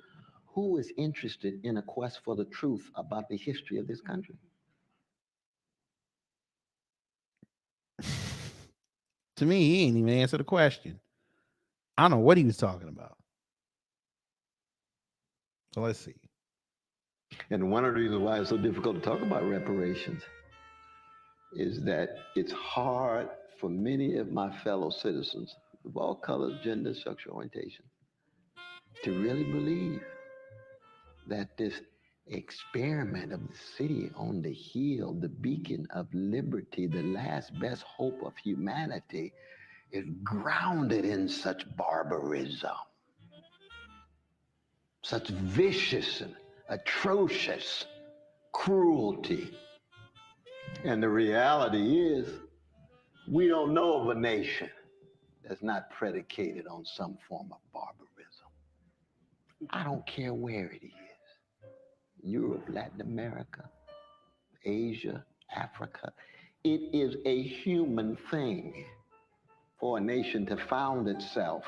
who is interested in a quest for the truth about the history of this country? To me, he ain't even answer the question. I don't know what he was talking about. So let's see. And one of the reasons why it's so difficult to talk about reparations is that it's hard for many of my fellow citizens of all colors, gender, sexual orientation to really believe that this experiment of the city on the hill, the beacon of liberty, the last best hope of humanity, is grounded in such barbarism, such vicious and atrocious cruelty. And the reality is, we don't know of a nation that's not predicated on some form of barbarism. I don't care where it is. Europe, Latin America, Asia, Africa. It is a human thing for a nation to found itself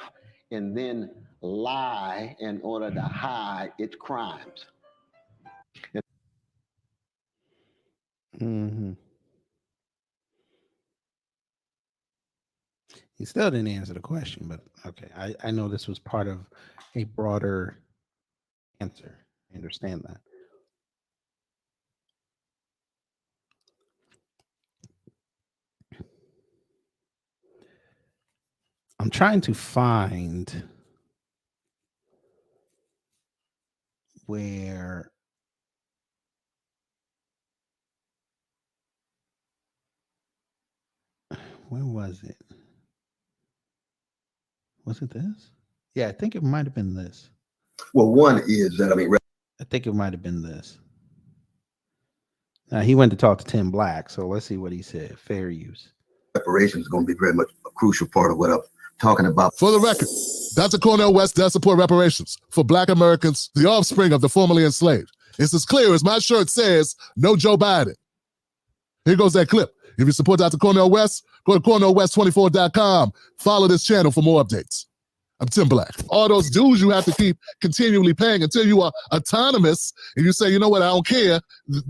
and then lie in order to hide its crimes. Mm-hmm. He still didn't answer the question, but okay. I know this was part of a broader answer. I understand that. I'm trying to find where was it? Was it this? Yeah, I think it might have been this. Well, one is that, I think it might have been this. He went to talk to Tim Black, so let's see what he said. Fair use. Reparations is going to be very much a crucial part of what I'm talking about. For the record, Dr. Cornel West does support reparations for Black Americans, the offspring of the formerly enslaved. It's as clear as my shirt says, no Joe Biden. Here goes that clip. If you support Dr. Cornel West, go to CornelWest24.com. Follow this channel for more updates. I'm Tim Black. All those dues you have to keep continually paying until you are autonomous and you say, you know what, I don't care.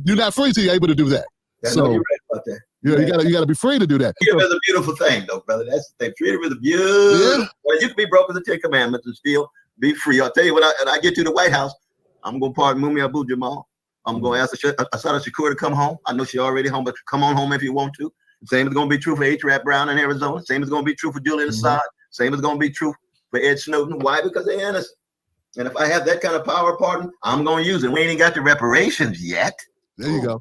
You're not free till you're able to do that. Yeah, so no, you're right about that. You gotta be free to do that. Freedom is a beautiful thing, though, brother. That's the thing. Freedom is a beautiful. Yeah. Well, you can be broken the 10 Commandments and still be free. I'll tell you when I get to the White House, I'm gonna pardon Mumia Abu Jamal. I'm gonna ask Assata Shakur to come home. I know she's already home, but come on home if you want to. Same is gonna be true for H. Brown in Arizona. Same is gonna be true for Julian Assad. Same is gonna be true for Ed Snowden. Why? Because they're innocent. And if I have that kind of power, pardon, I'm gonna use it. We ain't got the reparations yet. There you go.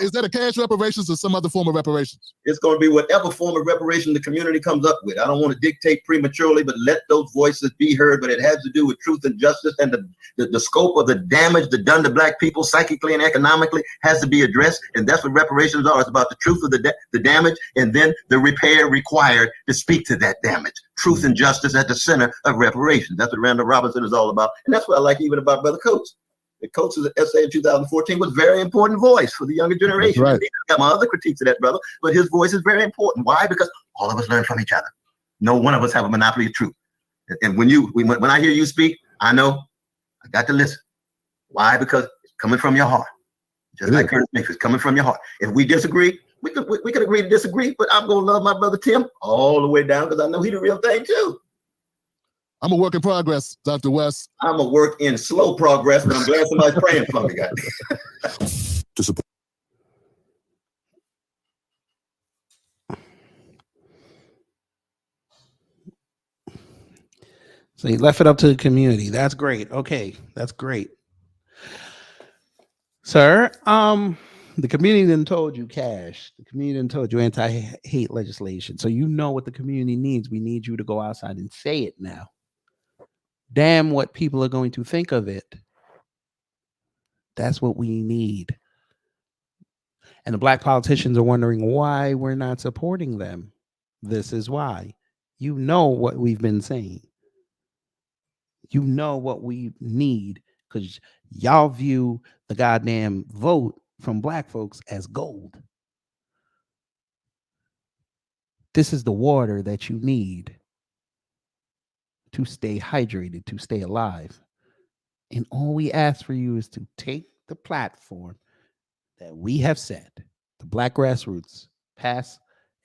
Is that a cash reparations or some other form of reparations? It's going to be whatever form of reparation the community comes up with. I don't want to dictate prematurely, but let those voices be heard. But it has to do with truth and justice, and the scope of the damage that done to Black people psychically and economically has to be addressed. And that's what reparations are. It's about the truth of the damage and then the repair required to speak to that damage. Truth and justice at the center of reparations. That's what Randall Robinson is all about. And that's what I like even about Brother Coates. The Coates' essay in 2014 was a very important voice for the younger generation. Right. I got my other critiques of that, brother, but his voice is very important. Why? Because all of us learn from each other. No one of us have a monopoly of truth. And when I hear you speak, I know I got to listen. Why? Because it's coming from your heart. Just like Curtis Mayfield, it's coming from your heart. If we disagree, we could agree to disagree, but I'm going to love my brother Tim all the way down because I know he's the real thing too. I'm a work in progress, Dr. West. I'm a work in slow progress, but I'm glad somebody's praying for me, guys. To support. So he left it up to the community. That's great. Okay, that's great. Sir, The community done told you cash. The community done told you anti-hate legislation. So you know what the community needs. We need you to go outside and say it now. Damn what people are going to think of it. That's what we need. And the black politicians are wondering why we're not supporting them. This is why. You know what we've been saying. You know what we need, because y'all view the goddamn vote from black folks as gold. This is the water that you need to stay hydrated, to stay alive. And all we ask for you is to take the platform that we have set, the black grassroots, past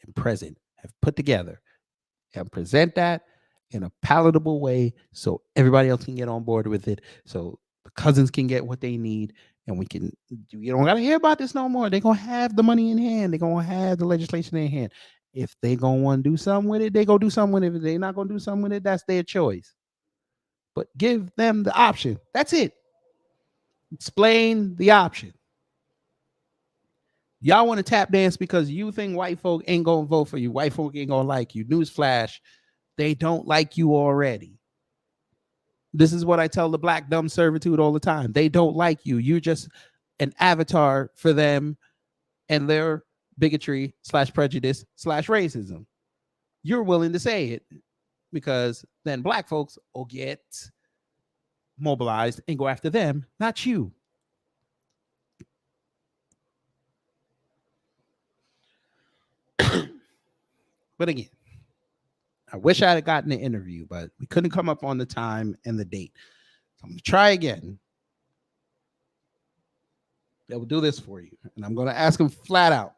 and present, have put together, and present that in a palatable way so everybody else can get on board with it, so the cousins can get what they need, and we can, you don't got to hear about this no more. They're going to have the money in hand. They're going to have the legislation in hand. If they going to want to do something with it, they go do something with it. If they're not going to do something with it, that's their choice. But give them the option. That's it. Explain the option. Y'all want to tap dance because you think white folk ain't going to vote for you. White folk ain't going to like you. Newsflash, they don't like you already. This is what I tell the black dumb servitude all the time. They don't like you. You're just an avatar for them and their bigotry / prejudice / racism. You're willing to say it because then black folks will get mobilized and go after them, not you. But again, I wish I had gotten an interview, but we couldn't come up on the time and the date. So I'm going to try again. They will do this for you. And I'm going to ask them flat out.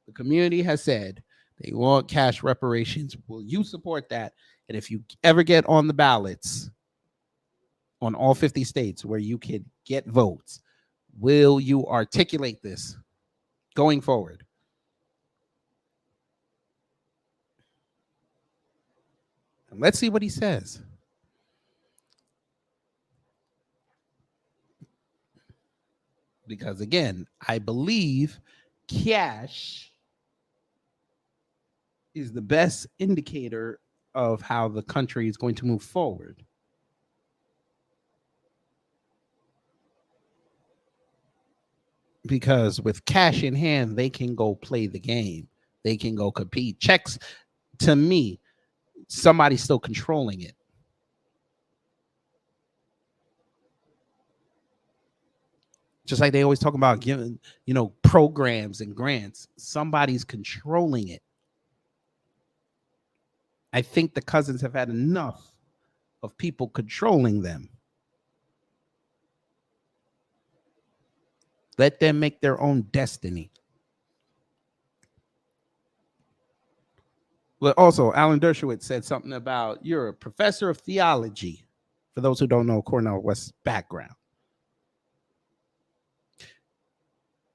The community has said they want cash reparations. Will you support that? And if you ever get on the ballots on all 50 states where you can get votes, will you articulate this going forward? And let's see what he says. Because again, I believe cash is the best indicator of how the country is going to move forward. Because with cash in hand, they can go play the game. They can go compete. Checks, to me, somebody's still controlling it. Just like they always talk about giving, programs and grants. Somebody's controlling it. I think the cousins have had enough of people controlling them. Let them make their own destiny. But also, Alan Dershowitz said something about you're a professor of theology. For those who don't know Cornel West's background.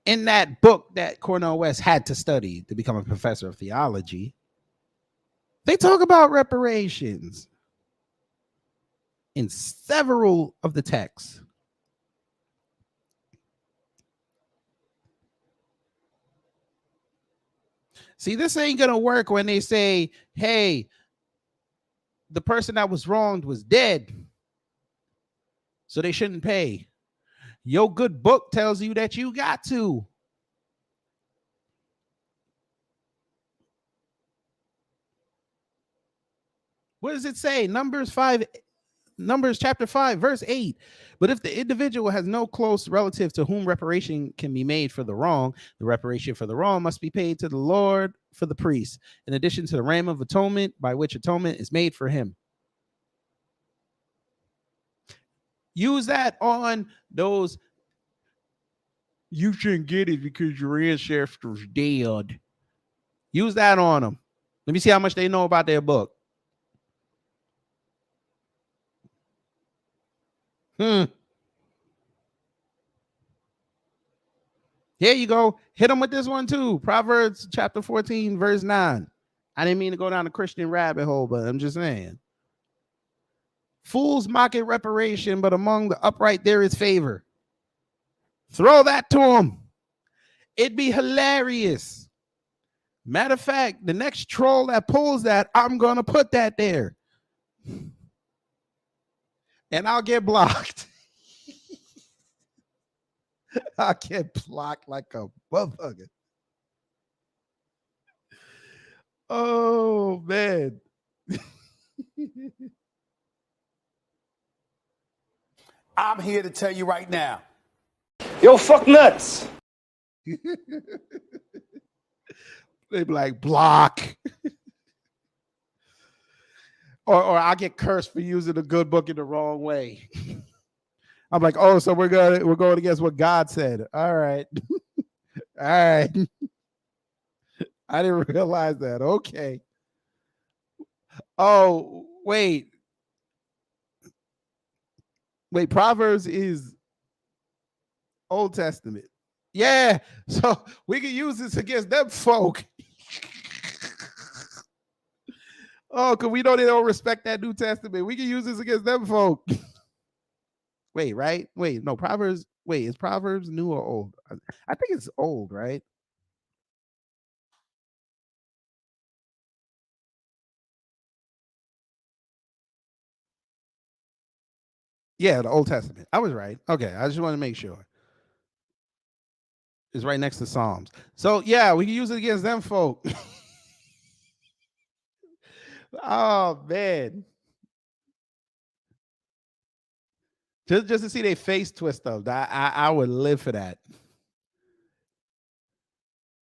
In that book that Cornel West had to study to become a professor of theology, they talk about reparations in several of the texts. See, this ain't going to work when they say, hey, the person that was wronged was dead, so they shouldn't pay. Your good book tells you that you got to. What does it say? Numbers chapter 5, verse 8. But if the individual has no close relative to whom reparation can be made for the wrong, the reparation for the wrong must be paid to the Lord for the priest, in addition to the ram of atonement by which atonement is made for him. Use that on those. You shouldn't get it because your ancestors dead. Use that on them. Let me see how much they know about their book. Here you go. Hit them with this one too. Proverbs chapter 14, verse 9. I didn't mean to go down the Christian rabbit hole, but I'm just saying. Fools mock at reparation, but among the upright there is favor. Throw that to them. It'd be hilarious. Matter of fact, the next troll that pulls that, I'm going to put that there. And I'll get blocked. I'll get blocked like a motherfucker. Oh, man. I'm here to tell you right now. Yo, fuck nuts. They be like, block. or I get cursed for using the good book in the wrong way. I'm like, oh, so we're going against what God said. All right. All right. I didn't realize that. Okay. Oh, wait. Wait, Proverbs is Old Testament. Yeah. So we can use this against them folk. Oh, because we know they don't respect that New Testament. We can use this against them folk. Wait, right? Wait, no, Proverbs. Wait, is Proverbs new or old? I think it's old, right? Yeah, the Old Testament. I was right. Okay, I just want to make sure. It's right next to Psalms. So yeah, we can use it against them folk. Oh man. Just to see their face twist up. I would live for that.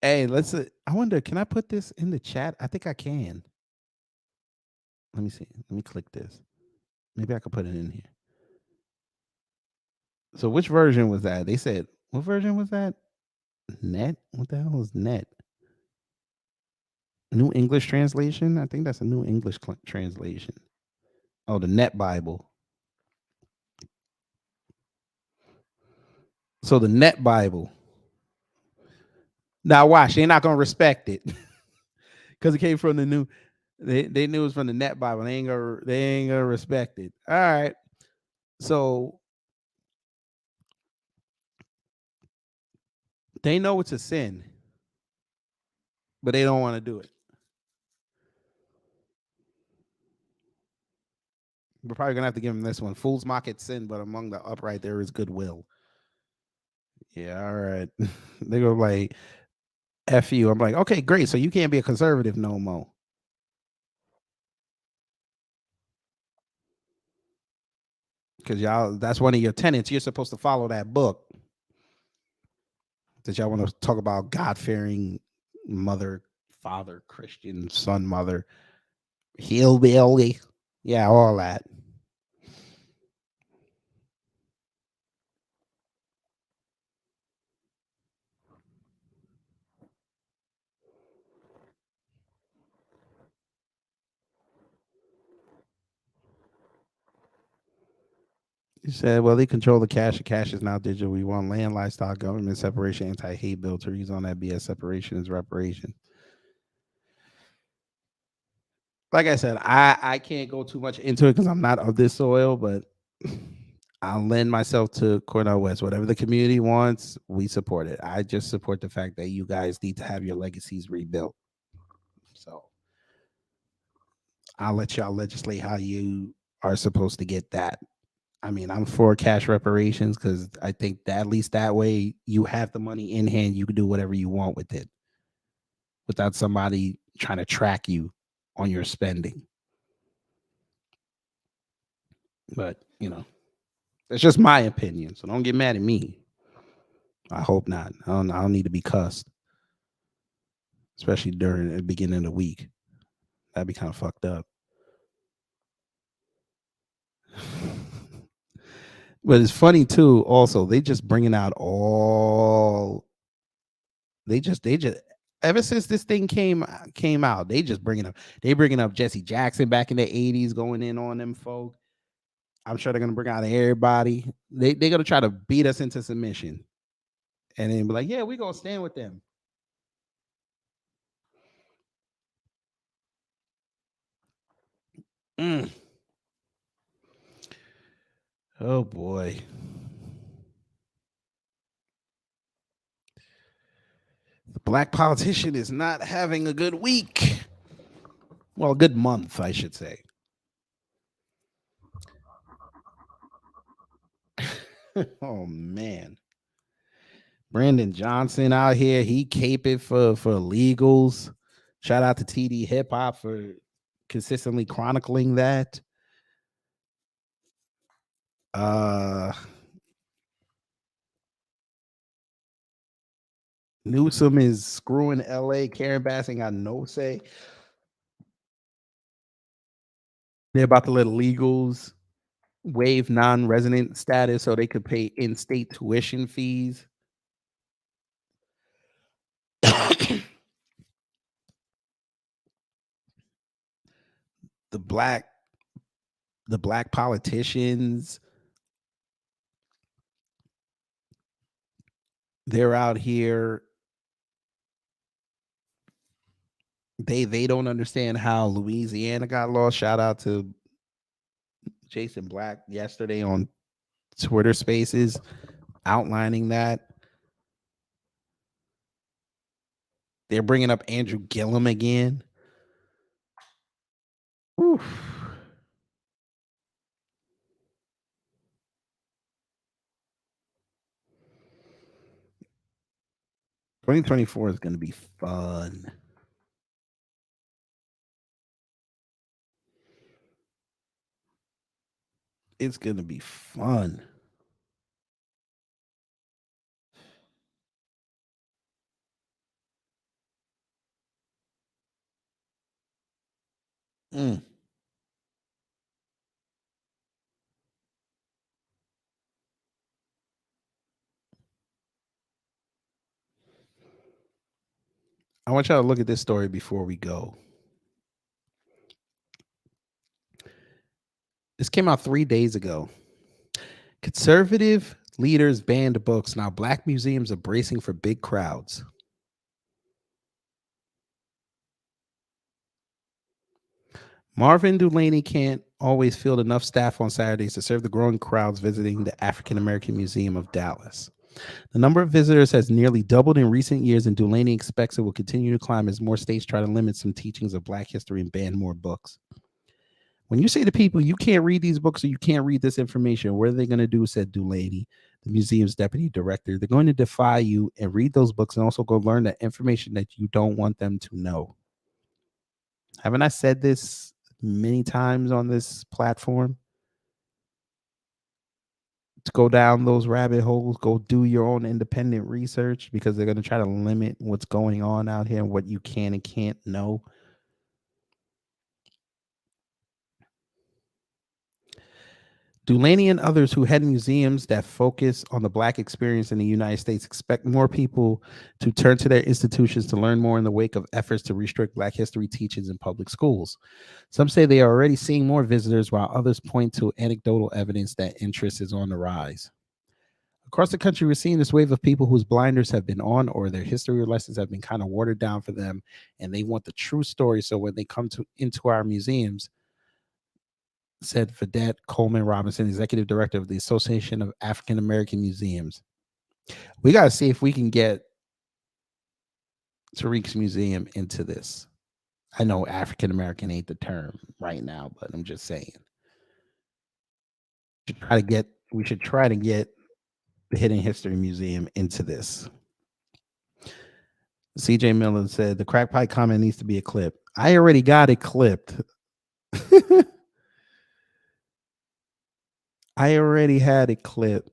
Hey, let's I wonder, can I put this in the chat? I think I can. Let me see. Let me click this. Maybe I could put it in here. So which version was that? They said, what version was that? Net? What the hell is net? New English translation? I think that's a New English translation. Oh, the Net Bible. So the Net Bible. Now watch, they're not gonna respect it because it came from the new. They knew it was from the Net Bible. They ain't gonna respect it. All right. So they know it's a sin, but they don't want to do it. We're probably gonna have to give them this one. Fools mock at sin, but among the upright there is goodwill. Yeah, all right. They go like, F you. I'm like, okay, great. So you can't be a conservative no more. Because y'all, that's one of your tenets. You're supposed to follow that book. That y'all want to talk about God-fearing mother, father, Christian, son, mother, hillbilly. Yeah, all that. He said, well, they control the cash. The cash is now digital. We want land, livestock, government separation, anti-hate bill. To reason on that BS separation is reparation. Like I said, I can't go too much into it because I'm not of this soil, but I'll lend myself to Cornel West. Whatever the community wants, we support it. I just support the fact that you guys need to have your legacies rebuilt. So I'll let y'all legislate how you are supposed to get that. I mean, I'm for cash reparations because I think that at least that way you have the money in hand. You can do whatever you want with it without somebody trying to track you on your spending. But, you know, that's just my opinion. So don't get mad at me. I hope not. I don't need to be cussed, especially during the beginning of the week. That'd be kind of fucked up. But it's funny too. Also, they just bringing out all. They just ever since this thing came out, they just bringing up Jesse Jackson back in the 80s, going in on them folk. I'm sure they're gonna bring out everybody. They're gonna try to beat us into submission, and then be like, "Yeah, we're gonna stand with them." Oh boy. The black politician is not having a good week. Well, a good month, I should say. Oh, man. Brandon Johnson out here. He caping for illegals. Shout out to TD Hip Hop for consistently chronicling that. Newsom is screwing LA. Karen Bass ain't got no say. They're about to let illegals waive non-resident status so they could pay in-state tuition fees. The black politicians, they're out here. They don't understand how Louisiana got lost. Shout out to Jason Black yesterday on Twitter Spaces outlining that. They're bringing up Andrew Gillum again. Oof. $2024 is going to be fun. It's going to be fun. I want y'all to look at this story before we go. This came out 3 days ago. Conservative leaders banned books. Now black museums are bracing for big crowds. Marvin Dulaney can't always field enough staff on Saturdays to serve the growing crowds visiting the African American Museum of Dallas. The number of visitors has nearly doubled in recent years, and Dulaney expects it will continue to climb as more states try to limit some teachings of black history and ban more books. When you say to people, you can't read these books or you can't read this information, what are they going to do, said Dulaney, the museum's deputy director? They're going to defy you and read those books and also go learn that information that you don't want them to know. Haven't I said this many times on this platform? To go down those rabbit holes, go do your own independent research, because they're going to try to limit what's going on out here and what you can and can't know. Dulaney and others who head museums that focus on the black experience in the United States expect more people to turn to their institutions to learn more in the wake of efforts to restrict black history teachings in public schools. Some say they are already seeing more visitors, while others point to anecdotal evidence that interest is on the rise. Across the country, we're seeing this wave of people whose blinders have been on, or their history lessons have been kind of watered down for them, and they want the true story. So when they come into our museums, said Vedette Coleman Robinson, executive director of the Association of African American Museums. We got to see if we can get Tariq's museum into this. I know African American ain't the term right now, but I'm just saying. We should try to get the Hidden History Museum into this. CJ Miller said the crack pipe comment needs to be a clip. I already got it clipped. I already had it clipped.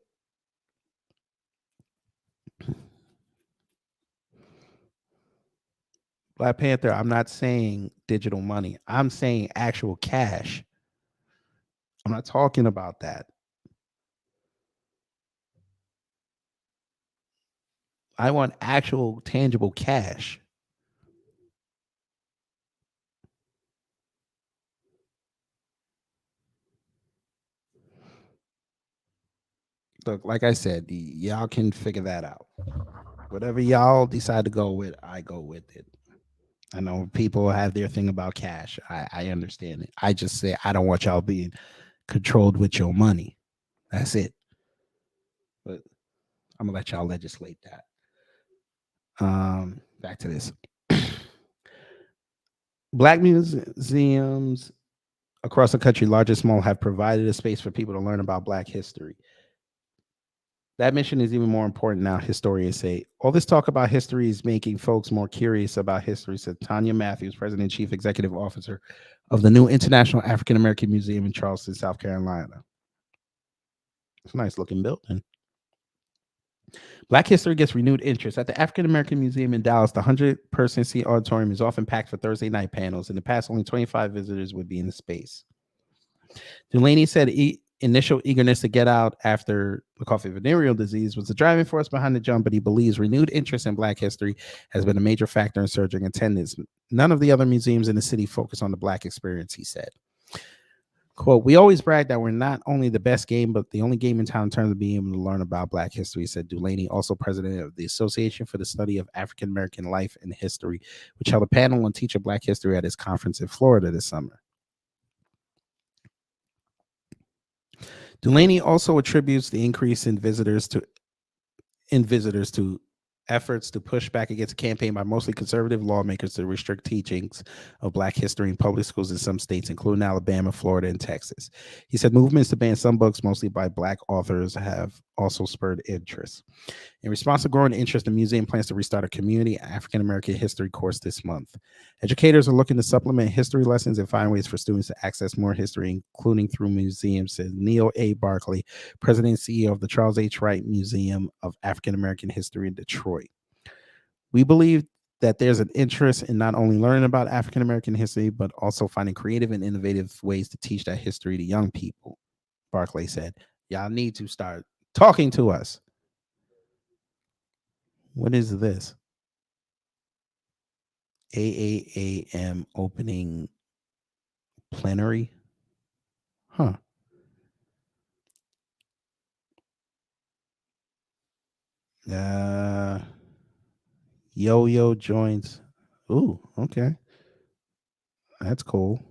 Black Panther, I'm not saying digital money. I'm saying actual cash. I'm not talking about that. I want actual tangible cash. Look, like I said, y'all can figure that out. Whatever y'all decide to go with, I go with it. I know people have their thing about cash. I understand it. I just say I don't want y'all being controlled with your money. That's it. But I'm gonna let y'all legislate that. Back to this. Black museums across the country, large and small, have provided a space for people to learn about Black history. That mission is even more important now, historians say. All this talk about history is making folks more curious about history, said Tanya Matthews, President and Chief Executive Officer of the new International African American Museum in Charleston, South Carolina. It's a nice looking building. Black history gets renewed interest. At the African American Museum in Dallas, the 100-person seat auditorium is often packed for Thursday night panels. In the past, only 25 visitors would be in the space. Delaney said initial eagerness to get out after the coffee venereal disease was the driving force behind the jump, but he believes renewed interest in Black history has been a major factor in surging attendance. None of the other museums in the city focus on the Black experience, he said. Quote, we always brag that we're not only the best game, but the only game in town in terms of being able to learn about Black history, said Delaney, also president of the Association for the Study of African American Life and History, which held a panel on Teach of Black History at its conference in Florida this summer. Delaney also attributes the increase in visitors to efforts to push back against a campaign by mostly conservative lawmakers to restrict teachings of Black history in public schools in some states, including Alabama, Florida, and Texas. He said movements to ban some books, mostly by Black authors, have also spurred interest. In response to growing interest, the museum plans to restart a community African American history course this month. Educators are looking to supplement history lessons and find ways for students to access more history, including through museums, said Neil A. Barkley, President and CEO of the Charles H. Wright Museum of African American History in Detroit. We believe that there's an interest in not only learning about African American history, but also finding creative and innovative ways to teach that history to young people, Barkley said. Y'all need to start talking to us. What is this? AAAM opening plenary? Huh. Yo-Yo joins. Ooh, okay. That's cool.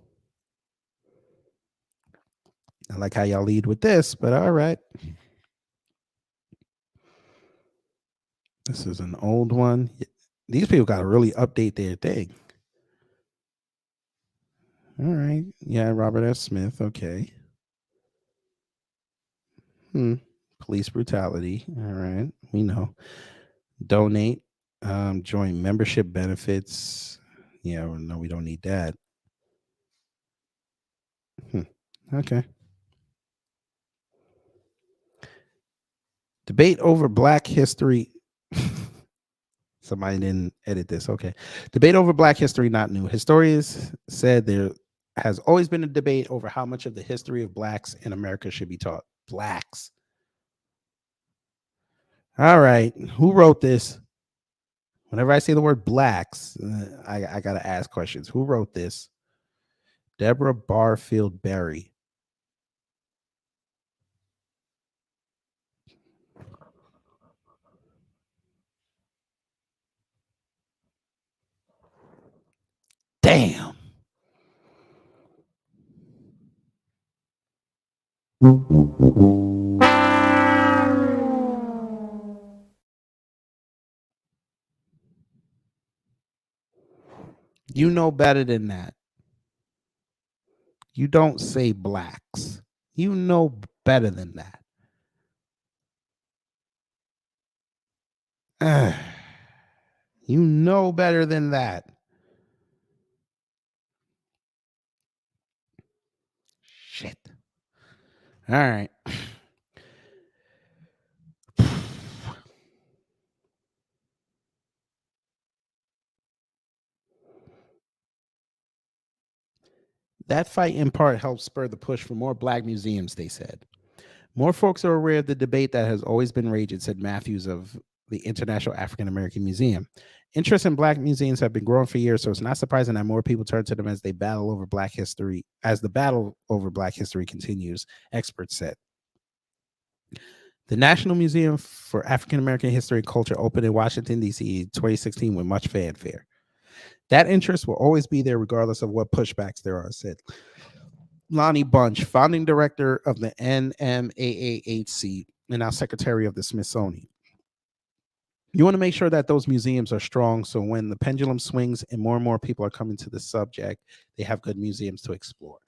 I like how y'all lead with this, but all right. This is an old one. These people got to really update their thing. All right. Yeah, Robert F. Smith. Okay. Police brutality. All right. We know. Donate. Join membership benefits. Yeah, no, we don't need that. Okay. Debate over Black history. Somebody didn't edit this. Okay. Debate over Black history, not new. Historians said there has always been a debate over how much of the history of Blacks in America should be taught. Blacks. All right. Who wrote this? Whenever I say the word Blacks, I got to ask questions. Who wrote this? Deborah Barfield Berry. Damn. You know better than that. You don't say Blacks. You know better than that. You know better than that. Shit. All right. That fight in part helped spur the push for more Black museums, they said. More folks are aware of the debate that has always been raging, said Matthews of the International African American Museum. Interest in Black museums have been growing for years, so it's not surprising that more people turn to them as they battle over Black history, as the battle over Black history continues, experts said. The National Museum for African American History and Culture opened in Washington, D.C. in 2016 with much fanfare. That interest will always be there regardless of what pushbacks there are, said Lonnie Bunch, founding director of the NMAAHC and now secretary of the Smithsonian. You want to make sure that those museums are strong, so when the pendulum swings and more people are coming to the subject, they have good museums to explore.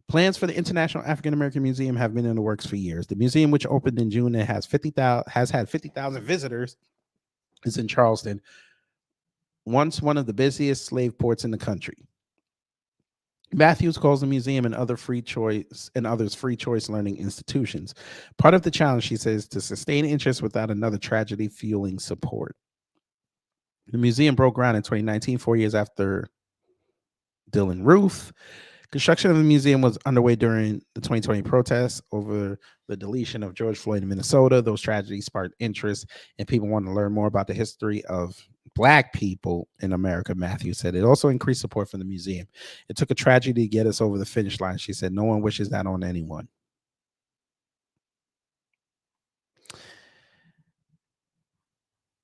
Plans for the International African American Museum have been in the works for years. The museum, which opened in June and has had 50,000 visitors, is in Charleston, once one of the busiest slave ports in the country. Matthews calls the museum and others free choice learning institutions. Part of the challenge, she says, to sustain interest without another tragedy fueling support. The museum broke ground in 2019, 4 years after Dylan Ruth. Construction of the museum was underway during the 2020 protests over the deletion of George Floyd in Minnesota. Those tragedies sparked interest, and people want to learn more about the history of Black people in America, Matthews said. It also increased support for the museum. It took a tragedy to get us over the finish line, she said. No one wishes that on anyone.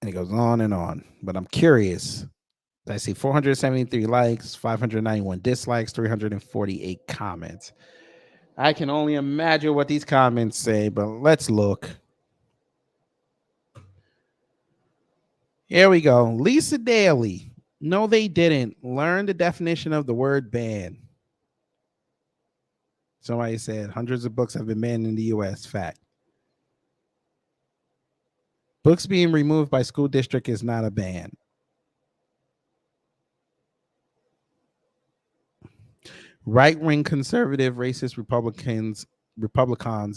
And it goes on, but I'm curious. I see 473 likes, 591 dislikes, 348 comments. I can only imagine what these comments say, but let's look. Here we go. Lisa Daly. No, they didn't. Learn the definition of the word ban. Somebody said hundreds of books have been banned in the U.S. Fact. Books being removed by school district is not a ban. Right-wing conservative racist Republicans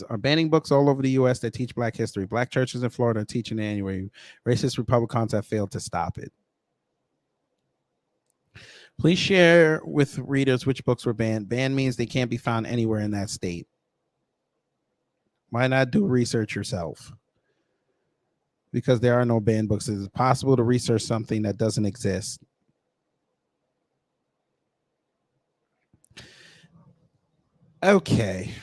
are banning books all over the U.S. that teach Black history. Black churches in Florida are teaching it anyway. Racist Republicans have failed to stop it. Please share with readers which books were banned. Banned means they can't be found anywhere in that state. Why not do research yourself? Because there are no banned books. It is possible to research something that doesn't exist. Okay.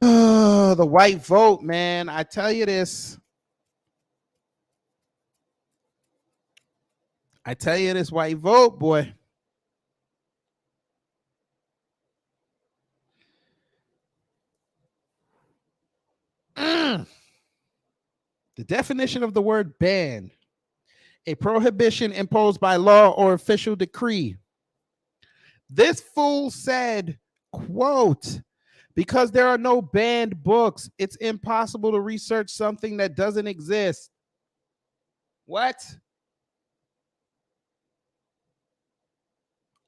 Oh, the white vote, man. I tell you this. White vote, boy. The definition of the word ban: a prohibition imposed by law or official decree. This fool said, quote, because there are no banned books, it's impossible to research something that doesn't exist. What?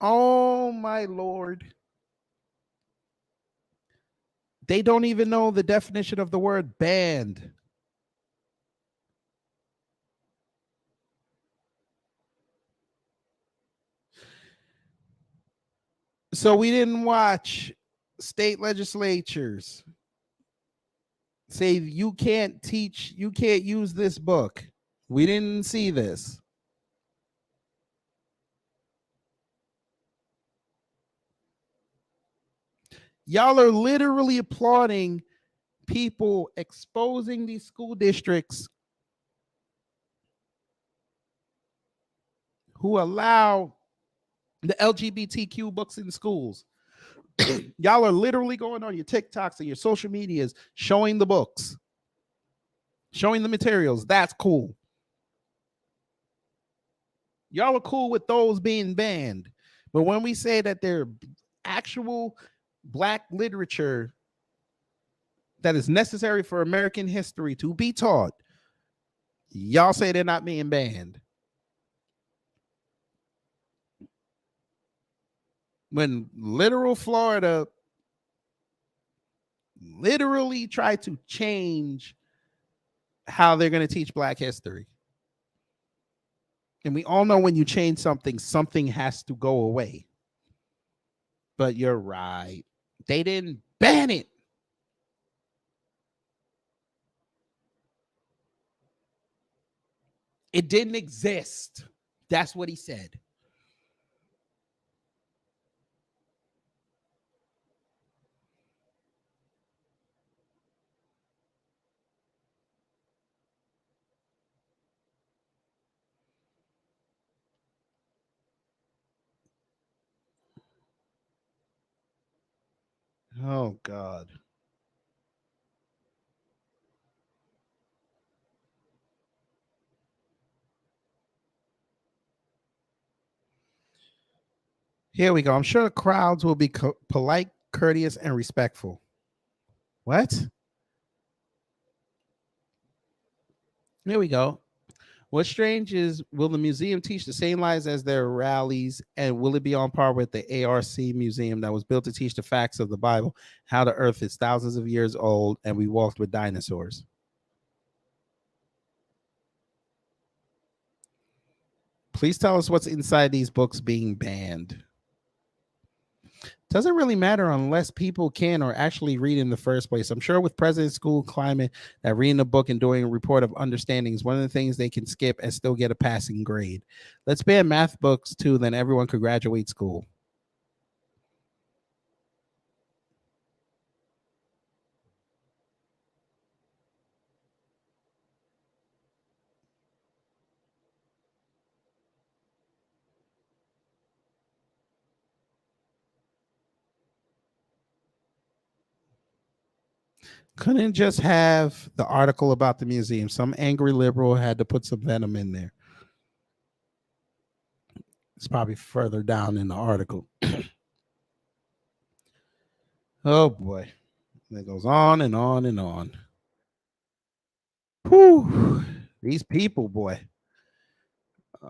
Oh, my Lord. They don't even know the definition of the word banned. So we didn't watch state legislatures say you can't teach, you can't use this book. We didn't see this. Y'all are literally applauding people exposing these school districts who allow the LGBTQ books in schools. Y'all are literally going on your TikToks and your social medias showing the books, showing the materials. That's cool. Y'all are cool with those being banned. But when we say that they're actual Black literature that is necessary for American history to be taught, y'all say they're not being banned. When literal Florida literally tried to change how they're going to teach Black history. And we all know when you change something, something has to go away. But you're right. They didn't ban it. It didn't exist. That's what he said. Oh, God. Here we go. I'm sure the crowds will be polite, courteous, and respectful. What? Here we go. What's strange is, will the museum teach the same lies as their rallies, and will it be on par with the ARC museum that was built to teach the facts of the Bible, how the earth is thousands of years old and we walked with dinosaurs? Please tell us what's inside these books being banned. Doesn't really matter unless people can or actually read in the first place. I'm sure with President's School climate, that reading a book and doing a report of understanding is one of the things they can skip and still get a passing grade. Let's ban math books too, then everyone could graduate school. Couldn't just have the article about the museum. Some angry liberal had to put some venom in there. It's probably further down in the article. Oh boy. It goes on and on and on. Whew. These people, boy.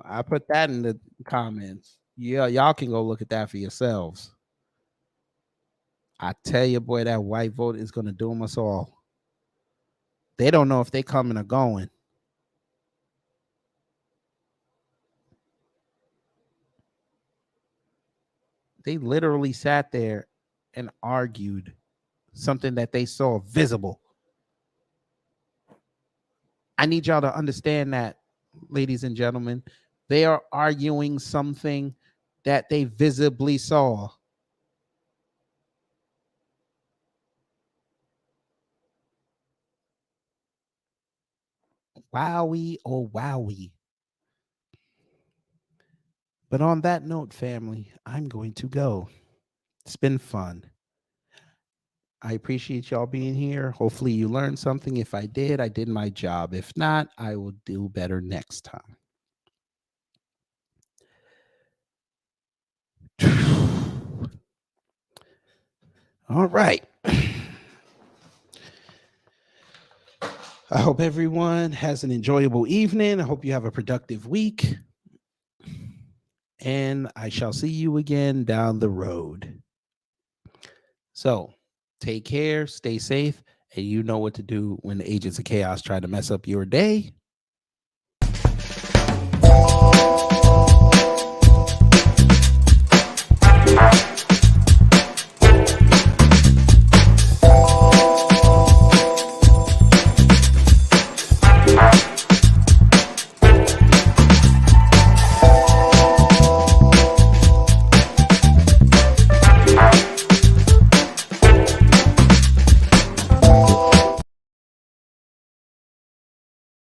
I put that in the comments. Yeah, y'all can go look at that for yourselves. I tell you, boy, that white vote is going to doom us all. They don't know if they coming or going. They literally sat there and argued something that they saw visible. I need y'all to understand that, ladies and gentlemen. They are arguing something that they visibly saw. Wowie, oh wowie. But on that note, family, I'm going to go. It's been fun. I appreciate y'all being here. Hopefully you learned something. If I did my job. If not, I will do better next time. All right. I hope everyone has an enjoyable evening. I hope you have a productive week. And I shall see you again down the road. So take care, stay safe, and you know what to do when the agents of chaos try to mess up your day.